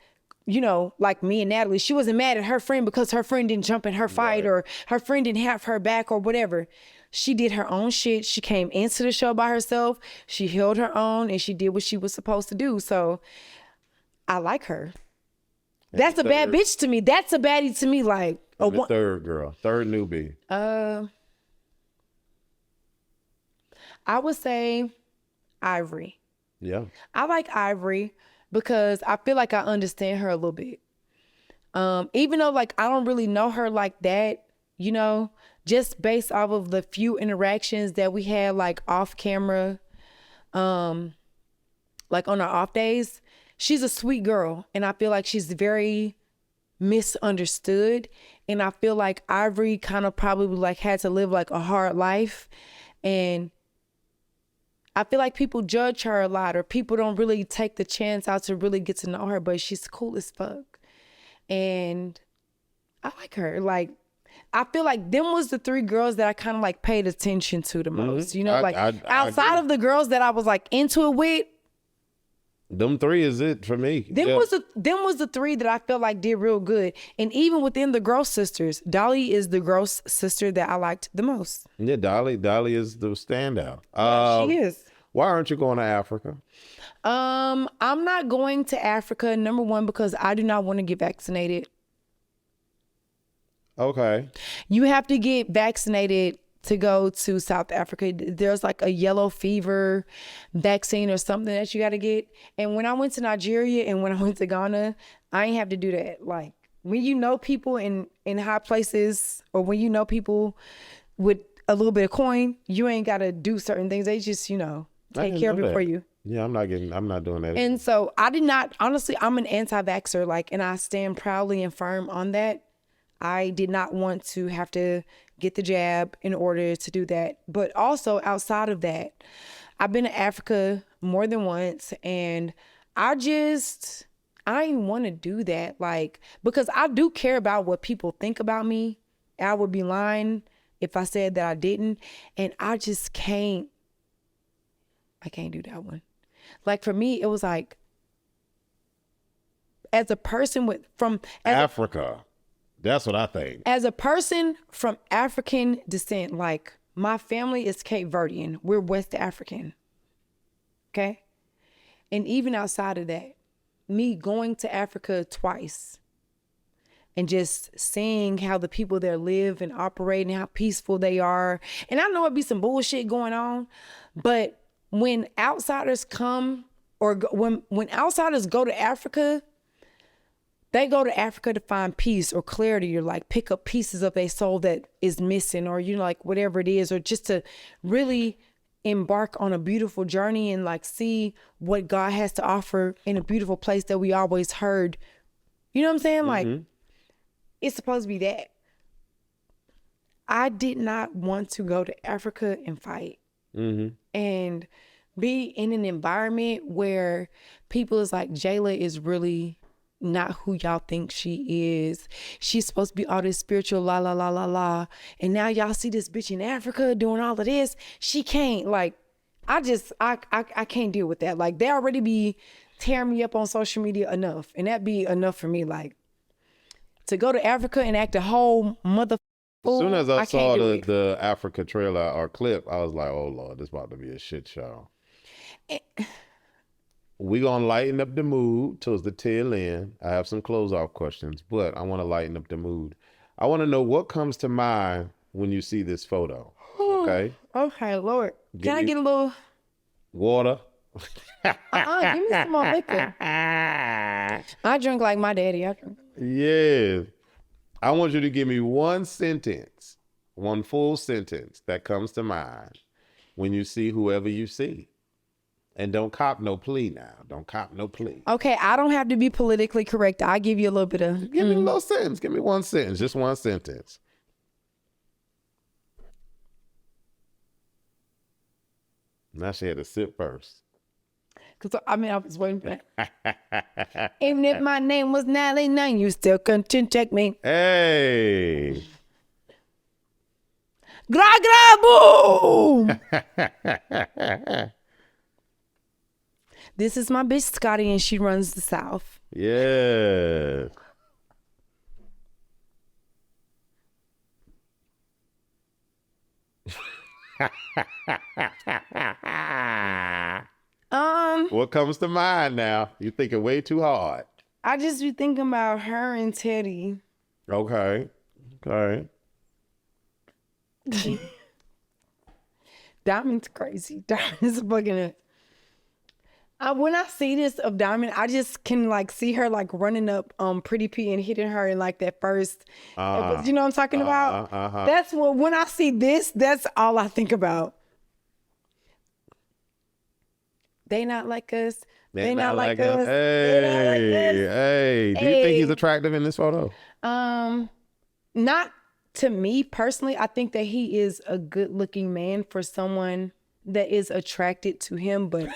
you know, like me and Natalie, she wasn't mad at her friend because her friend didn't jump in her fight or her friend didn't have her back or whatever. She did her own shit. She came into the show by herself. She held her own and she did what she was supposed to do. So I like her. That's a bad bitch to me. That's a baddie to me. Like the third girl, third newbie. I would say Ivory. Yeah. I like Ivory because I feel like I understand her a little bit. Even though like I don't really know her like that, you know, just based off of the few interactions that we had like off camera, like on our off days, she's a sweet girl. And I feel like she's very misunderstood. And I feel like Ivory kind of probably like had to live like a hard life. And I feel like people judge her a lot or people don't really take the chance out to really get to know her, but she's cool as fuck. And I like her. Like, I feel like them was the 3 girls that I kind of like paid attention to the most. You know, outside of the girls that I was like into it with, them 3 is it for me. Them was the 3 that I felt like did real good. And even within the Gross sisters, Dolly is the Gross sister that I liked the most. Yeah, Dolly is the standout. She is. Why aren't you going to Africa? I'm not going to Africa, number 1, because I do not want to get vaccinated. Okay. You have to get vaccinated to go to South Africa. There's like a yellow fever vaccine or something that you got to get. And when I went to Nigeria and when I went to Ghana, I ain't have to do that. Like when you know people in high places or when you know people with a little bit of coin, you ain't got to do certain things. They just, you know, take care of it for you. Yeah, I'm not doing that. And so I did not, honestly, I'm an anti-vaxxer, like, and I stand proudly and firm on that. I did not want to have to get the jab in order to do that. But also outside of that, I've been to Africa more than once and I didn't want to do that. Like, because I do care about what people think about me. I would be lying if I said that I didn't. And I just can't do that one. Like for me, it was like, as a person from Africa. That's what I think. As a person from African descent, like my family is Cape Verdean. We're West African. Okay? And even outside of that, me going to Africa twice and just seeing how the people there live and operate and how peaceful they are. And I know it'd be some bullshit going on, but when outsiders come or when outsiders go to Africa, they go to Africa to find peace or clarity, or like pick up pieces of their soul that is missing, or, you know, like whatever it is, or just to really embark on a beautiful journey and like see what God has to offer in a beautiful place that we always heard. You know what I'm saying? Like, it's supposed to be that. I did not want to go to Africa and fight and be in an environment where people is like, Jayla is really not who y'all think she is. She's supposed to be all this spiritual la la la la la, and now y'all see this bitch in Africa doing all of this. She can't. Like, I can't deal with that. Like, they already be tearing me up on social media enough, and that be enough for me. Like, to go to Africa and act a whole mother. As soon as I saw the Africa trailer or clip, I was like, oh Lord, this about to be a shit show. We gonna lighten up the mood towards the tail end. I have some close off questions, but I want to lighten up the mood. I want to know what comes to mind when you see this photo. Okay. Okay, Lord. Can I get a little water? Give me some more liquor. I drink like my daddy. Yeah. I want you to give me one sentence, one full sentence that comes to mind when you see whoever you see. And don't cop no plea now. Don't cop no plea. Okay, I don't have to be politically correct. I'll give you a little bit of... Give me a little sentence. Give me one sentence. Just one sentence. Now she had to sip first. Because, I was waiting for that. Even if my name was 99, you still couldn't check me. Hey. Gra gra boom! This is my bitch Scotty, and she runs the South. Yeah. What comes to mind now? You're thinking way too hard. I just be thinking about her and Teddy. Okay. Diamond's crazy. Diamond's fucking when I see this of Diamond, I just can like see her like running up Pretty P and hitting her in like that first. You know what I'm talking about? That's what, when I see this, that's all I think about. They not like us. They not like us. Hey. Do you think he's attractive in this photo? Not to me personally. I think that he is a good looking man for someone that is attracted to him, but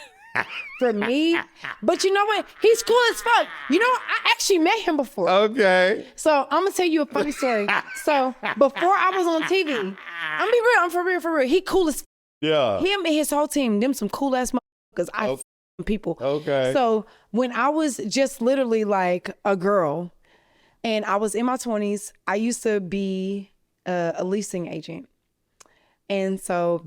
for me, but you know what? He's cool as fuck. You know, I actually met him before. Okay. So I'm gonna tell you a funny story. So before I was on TV, I'm be real. I'm for real. He cool as fuck. Yeah. Him and his whole team, them some cool ass motherfuckers. I people. Okay. So when I was just literally like a girl and I was in my 20s, I used to be a leasing agent. And so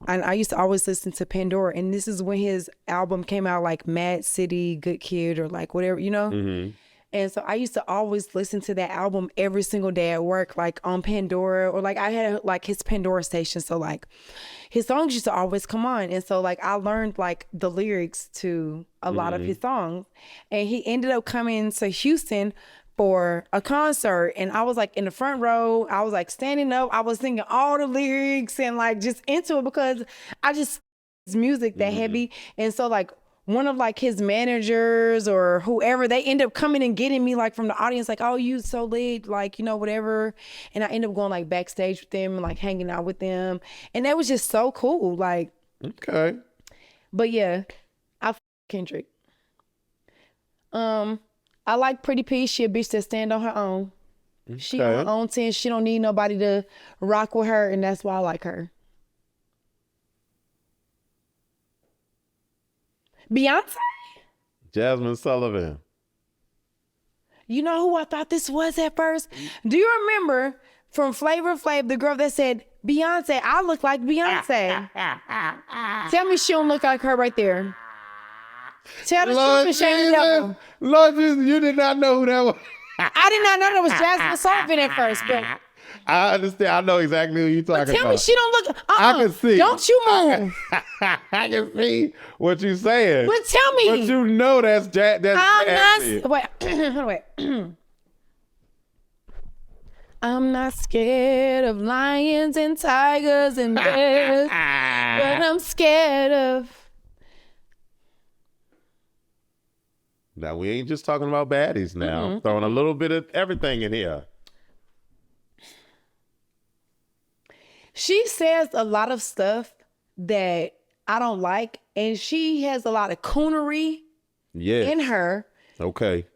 and I used to always listen to Pandora, and this is when his album came out, like Mad City, Good Kid, or like whatever, you know? Mm-hmm. And so I used to always listen to that album every single day at work, like on Pandora, or like I had like his Pandora station. So like his songs used to always come on. And so like I learned like the lyrics to a lot of his songs. And he ended up coming to Houston for a concert, and I was like in the front row. I was like standing up. I was singing all the lyrics and like just into it because I just his music that heavy. And so like one of like his managers or whoever, they end up coming and getting me like from the audience, like, oh, you so lit, like, you know, whatever. And I end up going like backstage with them and like hanging out with them, and that was just so cool. Like, okay. But yeah, I Kendrick. I like Pretty P. She a bitch that stand on her own. Okay. She on her own 10. She don't need nobody to rock with her, and that's why I like her. Beyonce? Jasmine Sullivan. You know who I thought this was at first? Do you remember from Flavor Flav, the girl that said, Beyonce, I look like Beyonce? Tell me she don't look like her right there. Tell the truth and shame the devil. Lord Jesus, you did not know who that was. I did not know that was Jasmine Sullivan at first, but I understand. I know exactly who you're talking about. Tell me she don't look. I can see. Don't you move. I can see what you're saying. But tell me. But you know that's I'm not. Wait. I'm not scared of lions and tigers and bears, but I'm scared of. Now, we ain't just talking about baddies now. Mm-hmm. Throwing a little bit of everything in here. She says a lot of stuff that I don't like, and she has a lot of coonery in her. Okay.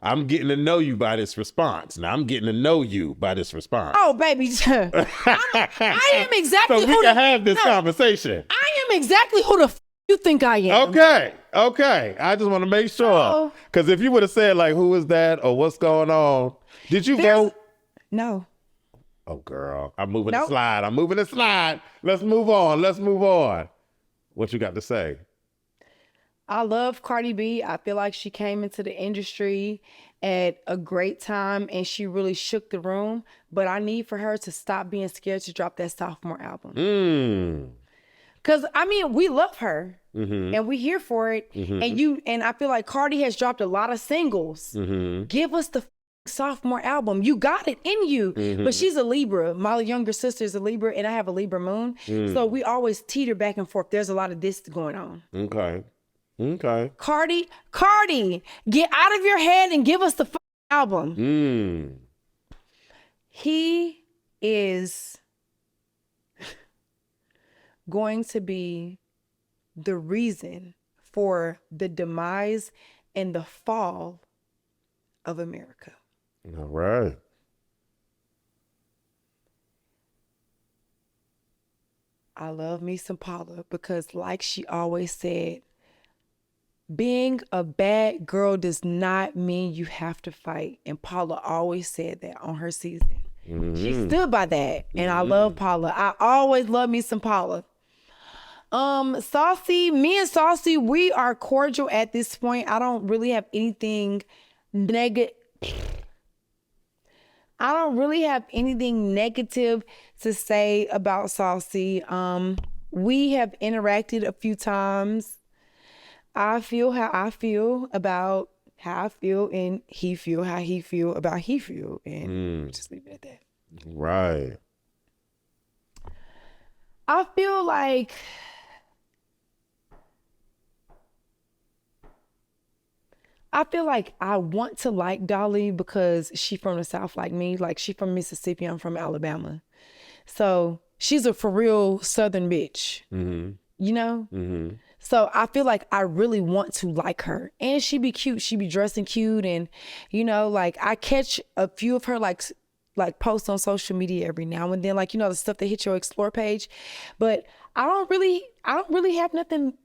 I'm getting to know you by this response. Now, I'm getting to know you by this response. Oh, baby. I am exactly so we can have this conversation. I am exactly who the you think I am. Okay. I just want to make sure. Because if you would have said, like, who is that or what's going on? Did you vote? No. Oh, girl. I'm moving the slide. Let's move on. What you got to say? I love Cardi B. I feel like she came into the industry at a great time and she really shook the room. But I need for her to stop being scared to drop that sophomore album. Because, I mean, we love her and we here for it. And I feel like Cardi has dropped a lot of singles. Give us the sophomore album. You got it in you. But she's a Libra. My younger sister is a Libra and I have a Libra moon. So we always teeter back and forth. There's a lot of this going on. Okay. Cardi, get out of your head and give us the album. He is going to be the reason for the demise and the fall of America. All right. I love me some Paula because, like she always said, being a bad girl does not mean you have to fight. And Paula always said that on her season. She stood by that. And I love Paula. I always love me some Paula. Saucy, me and Saucy, we are cordial at this point. I don't really have anything negative. I don't really have anything negative to say about Saucy. We have interacted a few times. I feel how I feel about how I feel, and he feel how he feel about he feel, and just leave it at that. Right. I feel like I want to like Dolly because she from the South like me. Like she from Mississippi, I'm from Alabama. So she's a for real Southern bitch, you know? So I feel like I really want to like her, and she be cute. She be dressing cute, and you know, like I catch a few of her like posts on social media every now and then, like, you know, the stuff that hit your explore page. But I don't really have nothing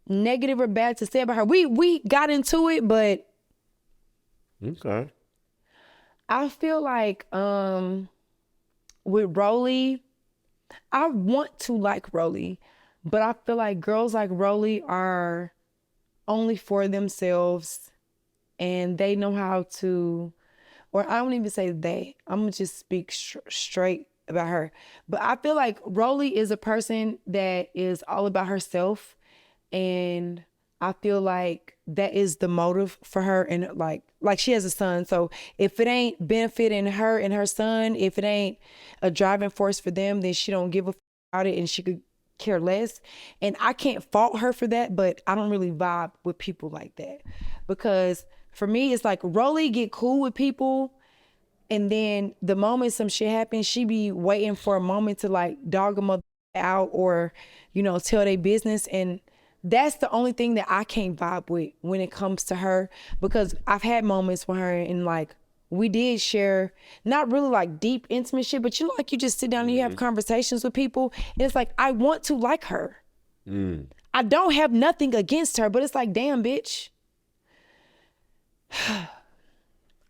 negative or bad to say about her. We got into it, but okay. I feel like with Rolly, I want to like Rolly. But I feel like girls like Rolly are only for themselves, and they know how to, or I don't even say they, I'm gonna just speak straight about her. But I feel like Rolly is a person that is all about herself, and I feel like that is the motive for her. And like she has a son, so if it ain't benefiting her and her son, if it ain't a driving force for them, then she don't give a about it, and she could care less. And I can't fault her for that, but I don't really vibe with people like that, because for me it's like Rolly get cool with people, and then the moment some shit happens, she be waiting for a moment to like dog a mother out, or you know, tell their business. And that's the only thing that I can't vibe with when it comes to her, because I've had moments with her and like we did share not really like deep intimate shit, but you know, like you just sit down and you have conversations with people, and it's like I want to like her. I don't have nothing against her, but it's like, damn, bitch.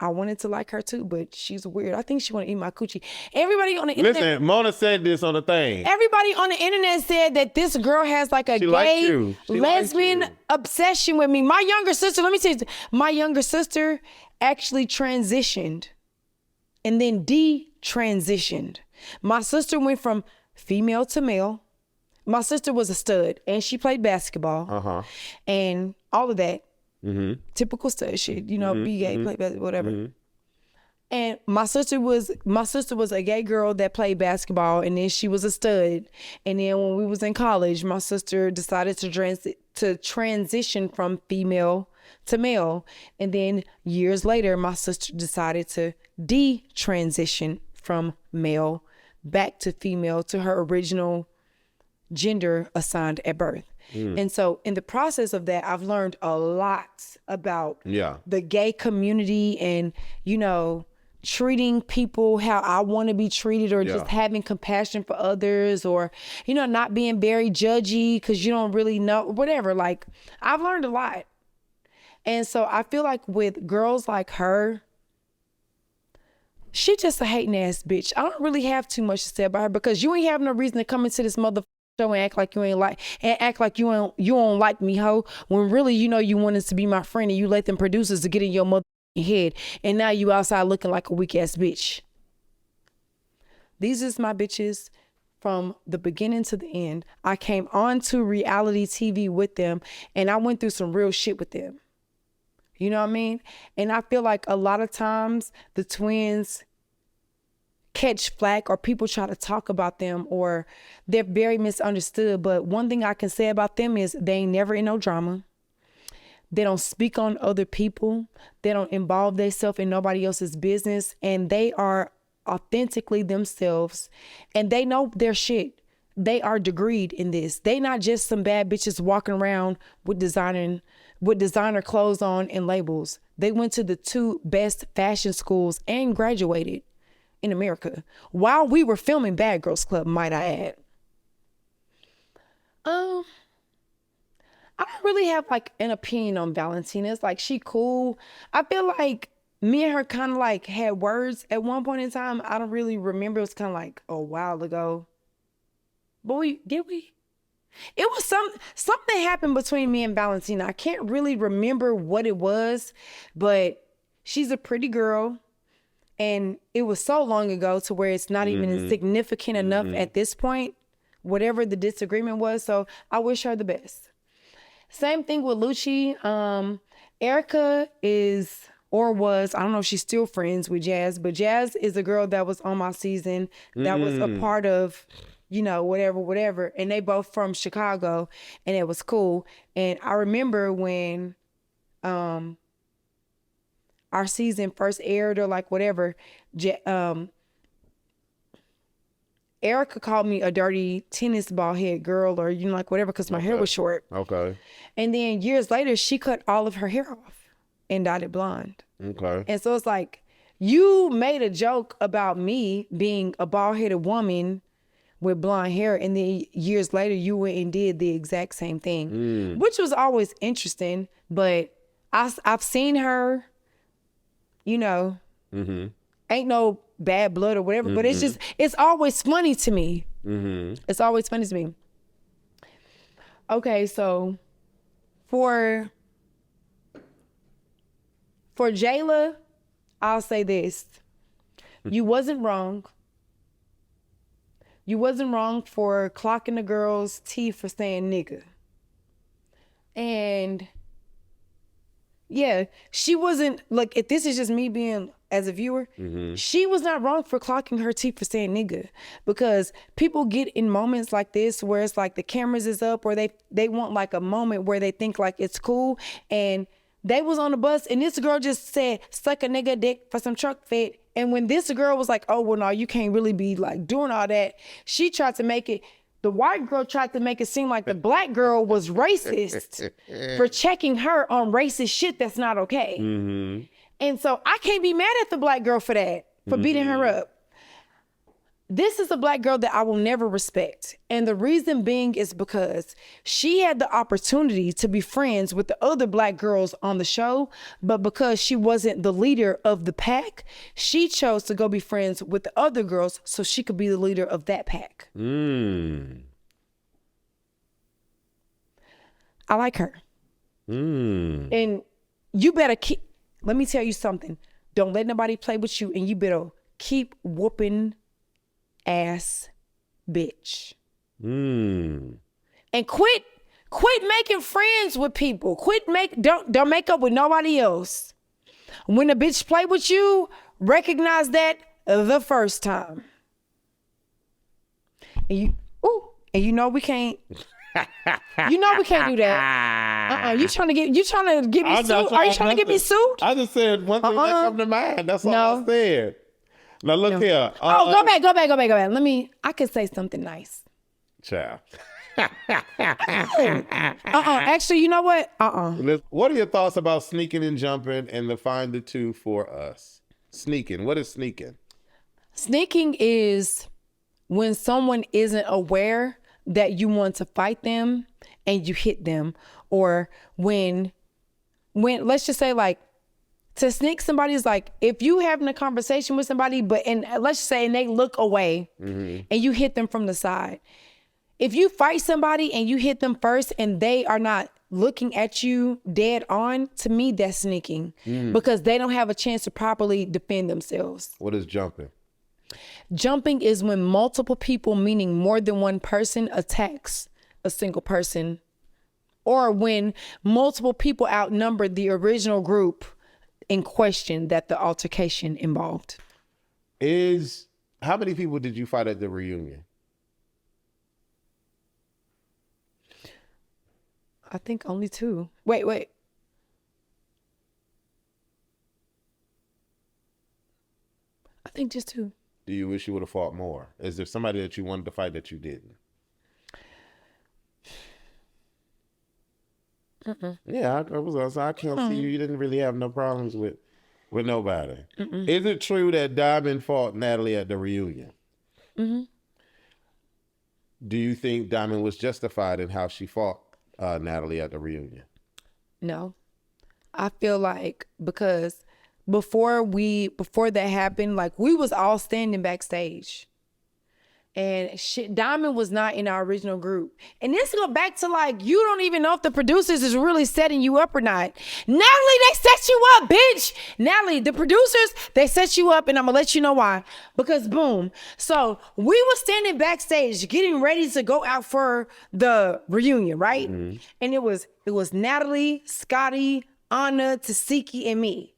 I wanted to like her too, but she's weird. I think she want to eat my coochie. Everybody on the internet. Listen, Mona said this on the thing. Everybody on the internet said that this girl has like a gay lesbian obsession with me. My younger sister, let me tell you, my younger sister actually transitioned and then detransitioned. My sister went from female to male. My sister was a stud and she played basketball and all of that. Typical stud shit, you know, be gay, play basketball, whatever. And my sister was a gay girl that played basketball, and then she was a stud. And then when we was in college, my sister decided to transition from female to male. And then years later, my sister decided to detransition from male back to female, to her original gender assigned at birth. And so in the process of that, I've learned a lot about the gay community and, you know, treating people how I want to be treated, or just having compassion for others, or, you know, not being very judgy because you don't really know, whatever. Like, I've learned a lot. And so I feel like with girls like her, she just a hating ass bitch. I don't really have too much to say about her, because you ain't have no reason to come into this motherfucker show and act like you don't like me, ho, when really, you know, you wanted to be my friend and you let them producers to get in your mother head, and now you outside looking like a weak ass bitch. These is my bitches from the beginning to the end. I came on to reality TV with them, and I went through some real shit with them. You know what I mean? And I feel like a lot of times the twins catch flack, or people try to talk about them, or they're very misunderstood. But one thing I can say about them is they ain't never in no drama. They don't speak on other people. They don't involve themselves in nobody else's business. And they are authentically themselves. And they know their shit. They are degreed in this. They not just some bad bitches walking around with designer clothes on and labels. They went to the 2 best fashion schools and graduated in America while we were filming Bad Girls Club, might I add. I don't really have like an opinion on Valentina. It's like, she cool. I feel like me and her kind of like had words at one point in time. I don't really remember. It was kind of like a while ago. But did we? It was something happened between me and Valentina. I can't really remember what it was, but she's a pretty girl. And it was so long ago to where it's not even significant enough at this point, whatever the disagreement was. So I wish her the best. Same thing with Lucci. Erica is, or was, I don't know if she's still friends with Jazz, but Jazz is a girl that was on my season, that was a part of, you know, whatever. And they both from Chicago, and it was cool. And I remember when our season first aired, or like whatever, Erica called me a dirty tennis ball head girl, or, you know, like whatever, because my hair was short. Okay. And then years later, she cut all of her hair off and dyed it blonde. Okay. And so it's like, you made a joke about me being a bald-headed woman with blonde hair, and then years later, you went and did the exact same thing, which was always interesting. But I've seen her, you know, ain't no bad blood or whatever, but it's just, it's always funny to me. It's always funny to me. Okay, so for Jayla, I'll say this. You wasn't wrong. You wasn't wrong for clocking the girl's teeth for saying nigga. And yeah, she wasn't, like, if this is just me being as a viewer, she was not wrong for clocking her teeth for saying nigga, because people get in moments like this where it's like the cameras is up, or they want like a moment where they think like it's cool. And they was on the bus and this girl just said, suck a nigga dick for some truck fit. And when this girl was like, oh, well, no, you can't really be like doing all that, she tried to make it, the white girl tried to make it seem like the black girl was racist for checking her on racist shit that's not okay. And so I can't be mad at the black girl for that, for beating her up. This is a black girl that I will never respect. And the reason being is because she had the opportunity to be friends with the other black girls on the show, but because she wasn't the leader of the pack, she chose to go be friends with the other girls so she could be the leader of that pack. I like her. And you better let me tell you something. Don't let nobody play with you, and you better keep whooping ass bitch. And quit making friends with people. Don't make up with nobody else. When a bitch play with you, recognize that the first time. And you know we can't. You know we can't do that. You trying to get me sued? Are you trying to get me sued? I just said one thing that come to mind. That's all I said. Now look here. Go back. I could say something nice. Child. Actually, you know what? What are your thoughts about sneaking and jumping and the find the two for us? Sneaking. What is sneaking? Sneaking is when someone isn't aware that you want to fight them and you hit them, or when let's just say, like, to sneak somebody is like if you having a conversation with somebody, and let's just say and they look away and you hit them from the side. If you fight somebody and you hit them first and they are not looking at you dead on, to me that's sneaking because they don't have a chance to properly defend themselves. What is jumping? Jumping is when multiple people, meaning more than one person, attacks a single person, or when multiple people outnumber the original group in question that the altercation involved. How many people did you fight at the reunion? I think only 2. Wait. I think just 2. Do you wish you would have fought more? Is there somebody that you wanted to fight that you didn't? Yeah, I can't see you. You didn't really have no problems with nobody. Is it true that Diamond fought Natalie at the reunion? Do you think Diamond was justified in how she fought Natalie at the reunion? No. I feel like because before that happened, like, we was all standing backstage. And Diamond was not in our original group. And this go back to, like, you don't even know if the producers is really setting you up or not. Natalie, they set you up, bitch. Natalie, the producers, they set you up, and I'm gonna let you know why. Because boom. So we were standing backstage getting ready to go out for the reunion, right? And it was Natalie, Scotty, Anna, Tasiki, and me.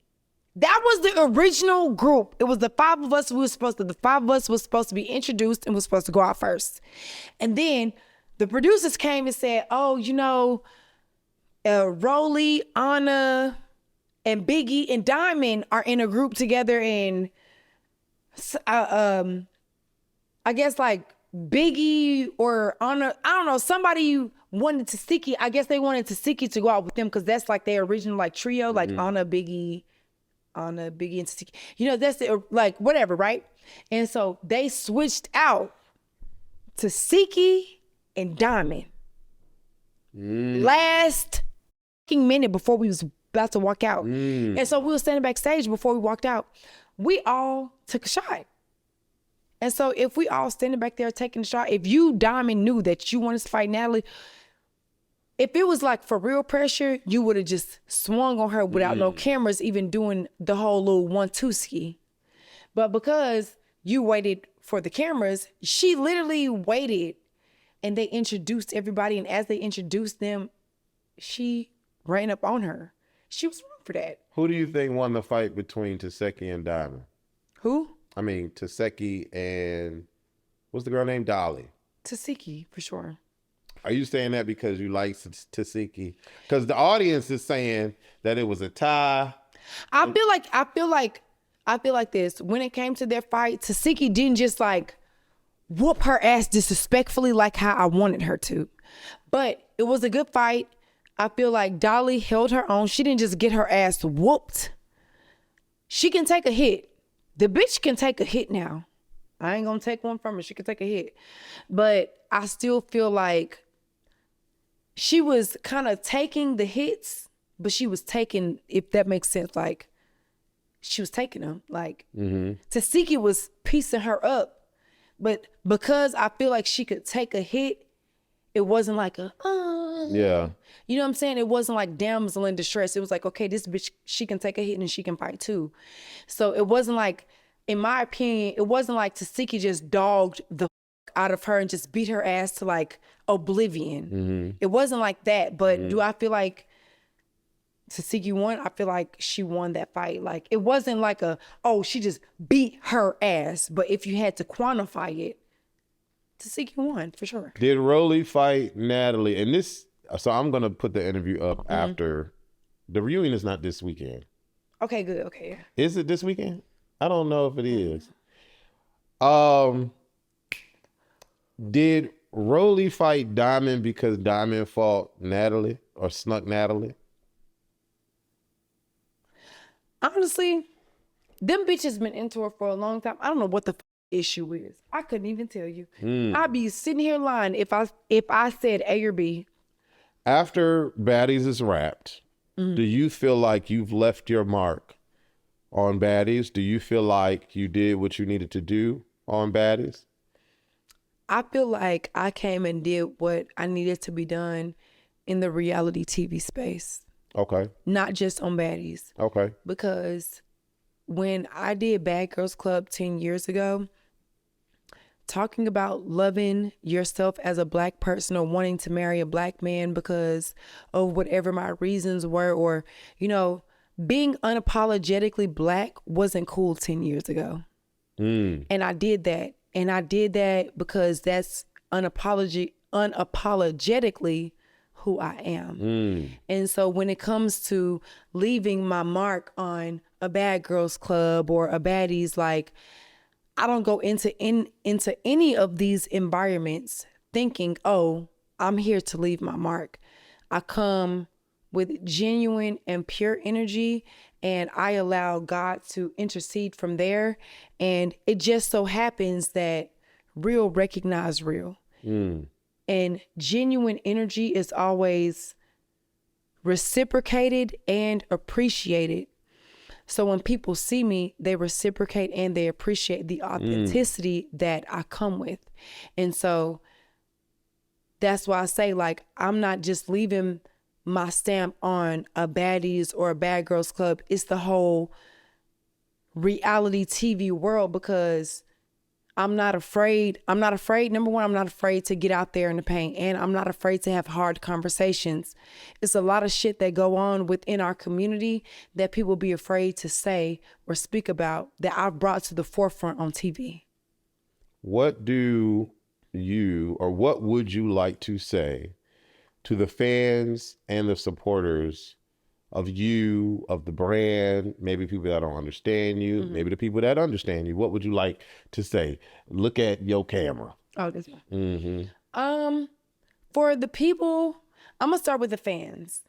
That was the original group. It was the 5 of us. The 5 of us was supposed to be introduced and was supposed to go out first. And then the producers came and said, oh, you know, Rolly, Anna, and Biggie and Diamond are in a group together, and I guess like Biggie or Anna, I don't know, somebody wanted Tasiki. I guess they wanted Tasiki to go out with them because that's like their original like trio, like Anna, Biggie, and Tasiki. You know, that's it, like whatever, right? And so they switched out Tasiki and Diamond. Last minute before we was about to walk out. And so we were standing backstage before we walked out. We all took a shot. And so if we all standing back there taking a shot, if you, Diamond, knew that you wanted to fight Natalie, if it was like for real pressure, you would have just swung on her without no cameras, even doing the whole little 1-2 ski. But because you waited for the cameras, she literally waited and they introduced everybody. And as they introduced them, she ran up on her. She was wrong for that. Who do you think won the fight between Taseki and Diamond? Who? I mean, Taseki and what's the girl named? Dolly. Taseki, for sure. Are you saying that because you like Taseki? Because the audience is saying that it was a tie. I feel like this. When it came to their fight, Taseki didn't just like whoop her ass disrespectfully like how I wanted her to. But it was a good fight. I feel like Dolly held her own. She didn't just get her ass whooped. She can take a hit. The bitch can take a hit now. I ain't gonna take one from her. She can take a hit. But I still feel like she was kind of taking the hits, but she was taking, if that makes sense, like she was taking them. Like Taseki was piecing her up. But because I feel like she could take a hit, it wasn't like a, yeah. You know what I'm saying? It wasn't like damsel in distress. It was like, okay, this bitch, she can take a hit and she can fight too. So it wasn't like in my opinion, it wasn't like Tasiki just dogged the out of her and just beat her ass to like oblivion. It wasn't like that. But do I feel like Tasiki won? I feel like she won that fight. Like it wasn't like she just beat her ass. But if you had to quantify it, Tasiki won for sure. Did Rolly fight Natalie? And this, so I'm gonna put the interview up after. The reunion is not this weekend. Okay, good. Okay. Is it this weekend? I don't know if it is. Did Rolly fight Diamond because Diamond fought Natalie or snuck Natalie? Honestly, them bitches been into her for a long time. I don't know what the issue is. I couldn't even tell you. I'd be sitting here lying if I said A or B. After Baddies is wrapped, do you feel like you've left your mark on Baddies? Do you feel like you did what you needed to do on Baddies? I feel like I came and did what I needed to be done in the reality TV space. Okay. Not just on Baddies. Okay. Because when I did Bad Girls Club 10 years ago, talking about loving yourself as a Black person or wanting to marry a Black man because of whatever my reasons were, or, you know, being unapologetically Black wasn't cool 10 years ago. And I did that. And I did that because that's unapologetically who I am. And so when it comes to leaving my mark on a Bad Girls Club or a Baddies, like, I don't go into any of these environments thinking, oh, I'm here to leave my mark. I come with genuine and pure energy, and I allow God to intercede from there. And it just so happens that real recognize real. And genuine energy is always reciprocated and appreciated. So when people see me, they reciprocate and they appreciate the authenticity that I come with. And so that's why I say, like, I'm not just leaving my stamp on a Baddies or a Bad Girls Club. It's the whole reality TV world, because I'm not afraid. Number one, I'm not afraid to get out there in the paint, and I'm not afraid to have hard conversations. It's a lot of shit that go on within our community that people be afraid to say or speak about that I've brought to the forefront on TV. What do you, or what would you like to say to the fans and the supporters of you, of the brand, maybe people that don't understand you, maybe the people that understand you? What would you like to say? Look at your camera. Oh, this one. For the people, I'm gonna start with the fans.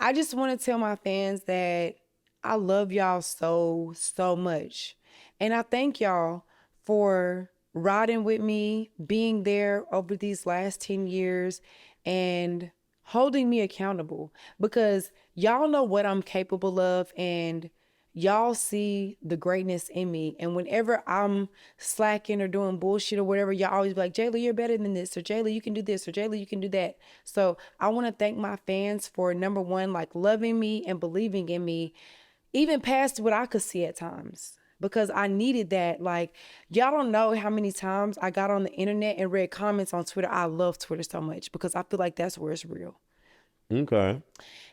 I just want to tell my fans that I love y'all so much. And I thank y'all for riding with me, being there over these last 10 years, and holding me accountable, because y'all know what I'm capable of and y'all see the greatness in me. And whenever I'm slacking or doing bullshit or whatever, y'all always be like, Jayla, you're better than this, or Jayla, you can do this, or Jayla, you can do that. So I want to thank my fans for, number one, like, loving me and believing in me, even past what I could see at times, because I needed that. Like, y'all don't know how many times I got on the internet and read comments on Twitter. I love Twitter so much because I feel like that's where it's real. Okay.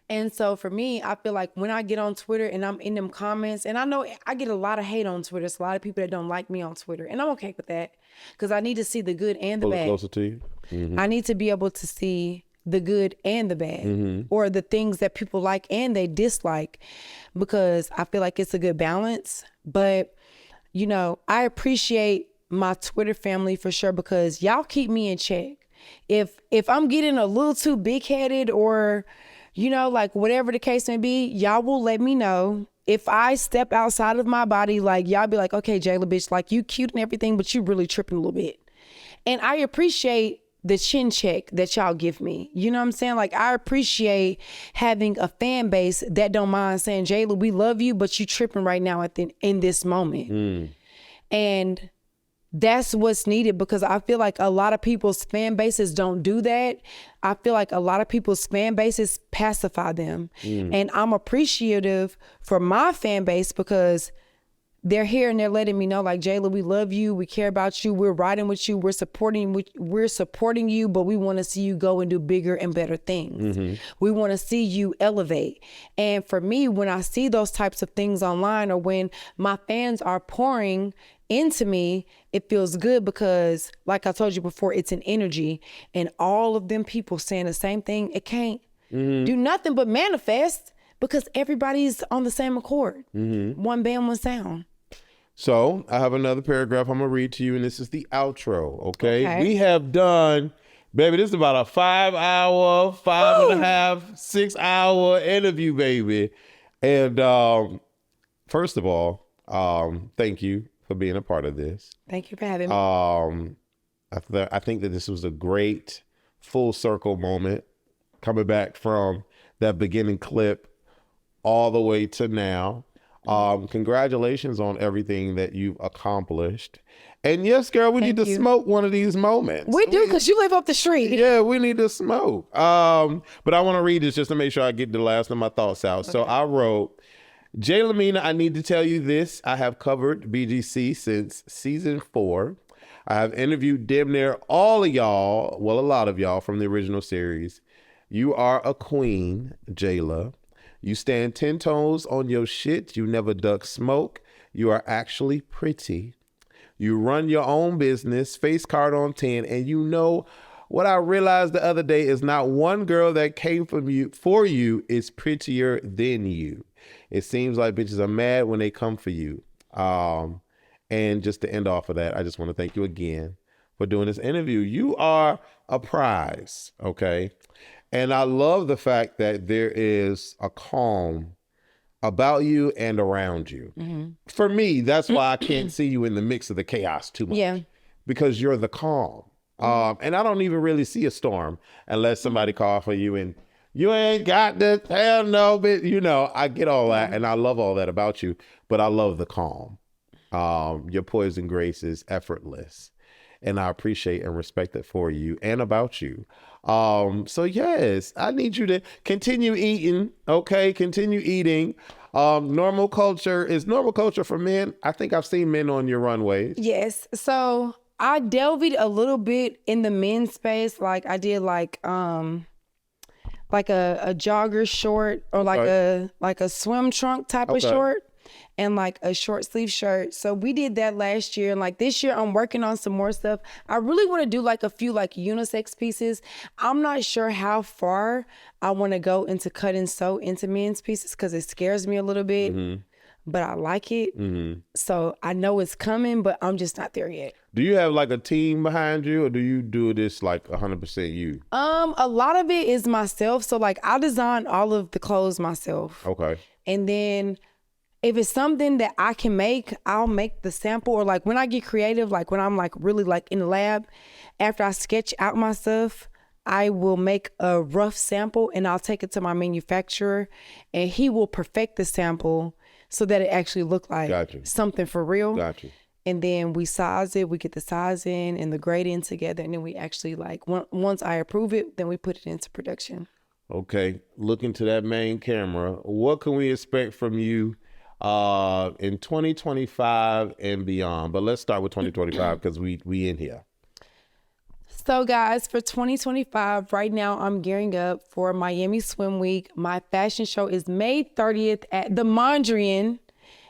And so for me, I feel like when I get on Twitter and I'm in them comments, and I know I get a lot of hate on Twitter. It's a lot of people that don't like me on Twitter, and I'm okay with that, because I need to see the good and the bad. Closer to you. I need to be able to see the good and the bad, or the things that people like and they dislike, because I feel like it's a good balance. But, you know, I appreciate my Twitter family for sure, because y'all keep me in check. If I'm getting a little too big-headed, or, you know, like, whatever the case may be, y'all will let me know. If I step outside of my body, like, y'all be like, okay, Jayla, bitch, like, you cute and everything, but you really tripping a little bit. And I appreciate the chin check that y'all give me. You know what I'm saying? Like, I appreciate having a fan base that don't mind saying, Jayla, we love you, but you tripping right now in this moment. And that's what's needed, because I feel like a lot of people's fan bases don't do that. I feel like a lot of people's fan bases pacify them. And I'm appreciative for my fan base, because they're here and they're letting me know, like, Jayla, we love you, we care about you, we're riding with you, we're supporting you, but we want to see you go and do bigger and better things. We want to see you elevate. And for me, when I see those types of things online, or when my fans are pouring into me, it feels good, because like I told you before, it's an energy, and all of them people saying the same thing, it can't do nothing but manifest, because everybody's on the same accord. One band, one sound. So I have another paragraph I'm gonna read to you, and this is the outro. Okay. We have done, baby, this is about a 5 hour, 5.5, 6 hour interview, baby. And first of all, thank you for being a part of this. Thank you for having me. I think that this was a great full circle moment, coming back from that beginning clip all the way to now. Congratulations on everything that you've accomplished. And yes, girl, we need to smoke one of these moments. We do, because you live up the street. Yeah, we need to smoke. But I want to read this just to make sure I get the last of my thoughts out. Okay. So I wrote, Jelaminah, I need to tell you this. I have covered BGC since season 4. I have interviewed damn near all of y'all, well, a lot of y'all from the original series. You are a queen, Jayla. You stand 10 toes on your shit. You never duck smoke. You are actually pretty. You run your own business, face card on 10, and you know what I realized the other day is not one girl that came from you for you is prettier than you. It seems like bitches are mad when they come for you. And just to end off of that, I just want to thank you again for doing this interview. You are a prize, okay? And I love the fact that there is a calm about you and around you. For me, that's why I can't see you in the mix of the chaos too much. Yeah. Because you're the calm. And I don't even really see a storm unless somebody call for you and you ain't got the hell no, but you know, I get all that and I love all that about you, but I love the calm. Your poise and grace is effortless. And I appreciate and respect it for you and about you. So yes, I need you to continue eating. Okay, continue eating. Normal culture is normal culture for men. I think I've seen men on your runways. Yes. So I delved a little bit in the men's space. Like I did like a jogger short, or like a swim trunk type of short, and like a short sleeve shirt. So we did that last year, and like this year I'm working on some more stuff. I really want to do like a few like unisex pieces. I'm not sure how far I want to go into cut and sew into men's pieces, because it scares me a little bit, but I like it. So I know it's coming, but I'm just not there yet. Do you have like a team behind you, or do you do this like 100% you? A lot of it is myself. So like I design all of the clothes myself. Okay. And then if it's something that I can make, I'll make the sample. Or like when I get creative, like when I'm like really like in the lab, after I sketch out my stuff, I will make a rough sample and I'll take it to my manufacturer, and he will perfect the sample so that it actually look like something for real. Gotcha. And then we size it, we get the sizing and the grading together, and then we actually like, once I approve it, then we put it into production. Okay, looking to that main camera, what can we expect from you in 2025 and beyond? But let's start with 2025 because we in here. So guys, for 2025, right now I'm gearing up for Miami Swim Week. My fashion show is May 30th at the Mondrian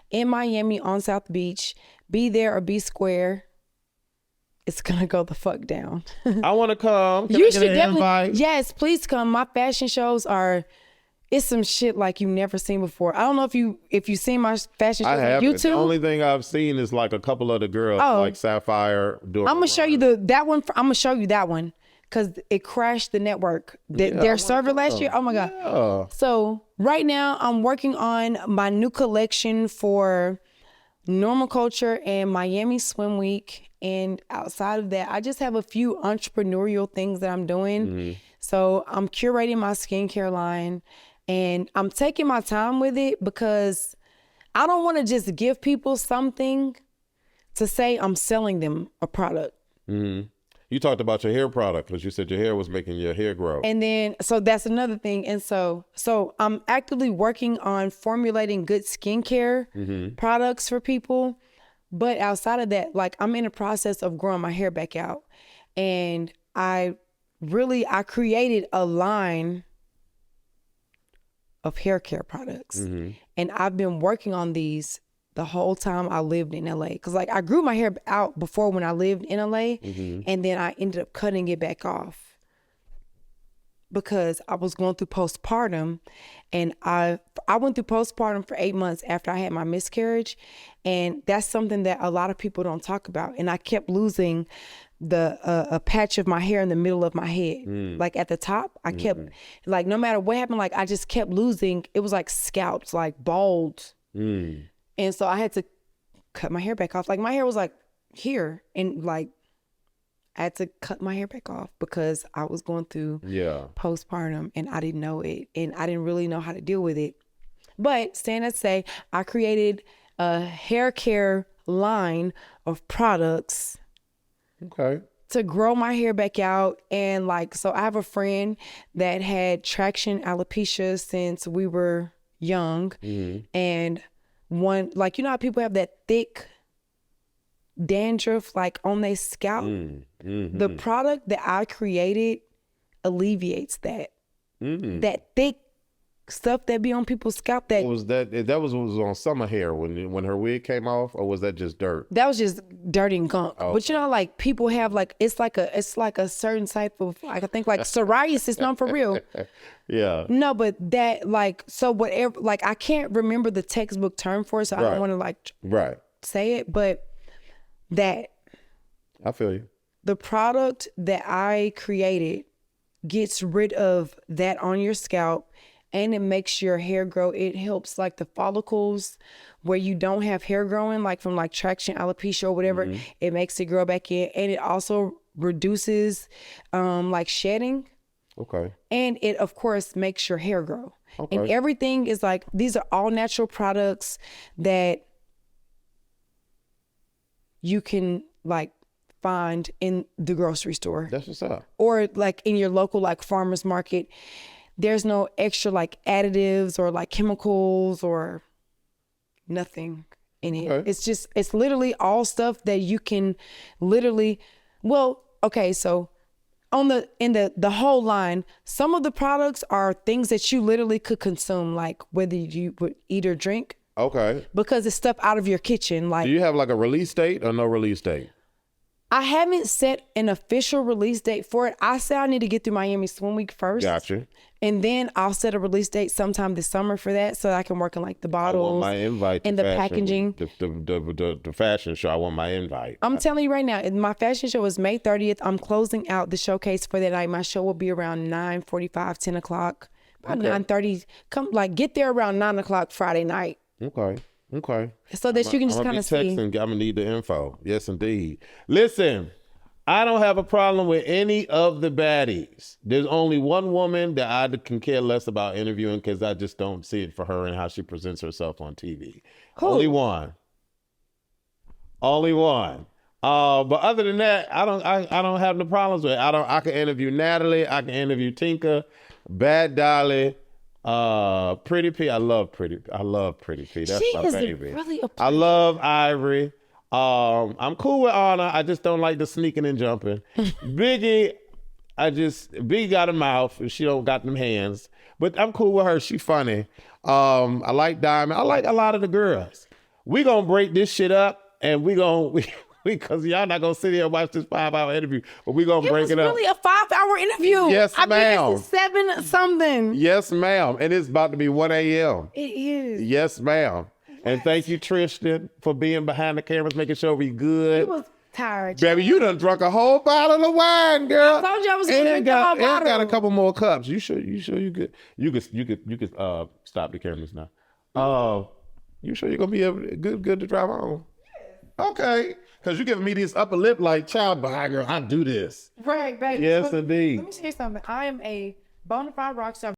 in Miami on South Beach. Be there or be square. It's gonna go the fuck down. I want to come. You should definitely. Yes, please come. My fashion shows it's some shit like you've never seen before. I don't know if you've seen my fashion shows on YouTube. The only thing I've seen is like a couple of the girls, like Sapphire. I'm gonna show you that one. I'm gonna show you that one because it crashed the network. Their server last year. Oh my god. Yeah. So right now I'm working on my new collection for Normal Culture and Miami Swim Week. And outside of that, I just have a few entrepreneurial things that I'm doing. So I'm curating my skincare line. And I'm taking my time with it because I don't want to just give people something to say I'm selling them a product. You talked about your hair product because you said your hair was making your hair grow. And then, so that's another thing. And so I'm actively working on formulating good skincare products for people. But outside of that, like I'm in the process of growing my hair back out. And I created a line of hair care products. And I've been working on these the whole time I lived in LA. Cause like I grew my hair out before when I lived in LA, and then I ended up cutting it back off because I was going through postpartum, and I went through postpartum for 8 months after I had my miscarriage. And that's something that a lot of people don't talk about. And I kept losing a patch of my hair in the middle of my head. Like at the top, I kept like, no matter what happened, like I just kept losing. It was like scalps, like bald. And so I had to cut my hair back off. Like my hair was like here, and like I had to cut my hair back off because I was going through postpartum and I didn't know it, and I didn't really know how to deal with it. But saying that to say, I created a hair care line of products to grow my hair back out. And like, so I have a friend that had traction alopecia since we were young. And one, like, you know how people have that thick dandruff like on their scalp? The product that I created alleviates that. That thick stuff that be on people's scalp. That was was on Summer hair when her wig came off, or was that just dirt? That was just dirt and gunk. But you know, like people have like it's like a certain type of, like I think like psoriasis. No, for real. No, but that like, so whatever, like I can't remember the textbook term for it, so I don't want to like say it, but that I feel you. The product that I created gets rid of that on your scalp, and it makes your hair grow. It helps like the follicles where you don't have hair growing, like from like traction alopecia or whatever. It makes it grow back in, and it also reduces like shedding. And it of course makes your hair grow. And everything is like, these are all natural products that you can like find in the grocery store. That's what's up. Or like in your local like farmer's market. There's no extra like additives or like chemicals or nothing in it. It's literally all stuff that you can literally, so in the whole line, some of the products are things that you literally could consume, like whether you would eat or drink. Because it's stuff out of your kitchen. Like, do you have like a release date or no release date? I haven't set an official release date for it. I say I need to get through Miami Swim Week first. Gotcha. And then I'll set a release date sometime this summer for that, so that I can work on like the bottles. I want my invite and the packaging. The fashion show. I want my invite. I'm telling you right now, my fashion show is May 30th. I'm closing out the showcase for that night. My show will be around 9:45, 10 o'clock, about 9:30. Come, like, get there around 9 o'clock Friday night. So that you can just kind of see. I'm gonna need the info. Yes, indeed. Listen, I don't have a problem with any of the baddies. There's only one woman that I can care less about interviewing because I just don't see it for her and how she presents herself on TV. Who? Only one. But other than that, I don't have no problems with it. I can interview Natalie. I can interview Tinka, Bad Dolly. Pretty P. I love Pretty P. That's she my is baby. Really a I love Ivory. I'm cool with Anna. I just don't like the sneaking and jumping. Biggie got a mouth and she don't got them hands. But I'm cool with her. She funny. I like Diamond. I like a lot of the girls. We gonna break this shit up, and because y'all not gonna sit here and watch this 5-hour interview, but we gonna break it up. It was really a 5-hour interview. Yes, ma'am. This is 7 something. Yes, ma'am. And it's about to be 1 a.m. It is. Yes, ma'am. And thank you, Tristan, for being behind the cameras, making sure we good. He was tired. Baby, you done drunk a whole bottle of wine, girl. I told you I was gonna drink the whole bottle. And got a couple more cups. You sure you good? You could stop the cameras now. You sure you're gonna be good to drive home? Okay. Because you're giving me this upper lip like, child behind, girl, I do this. Right, baby. Yes, indeed. Let me tell you something. I am a bona fide rock star.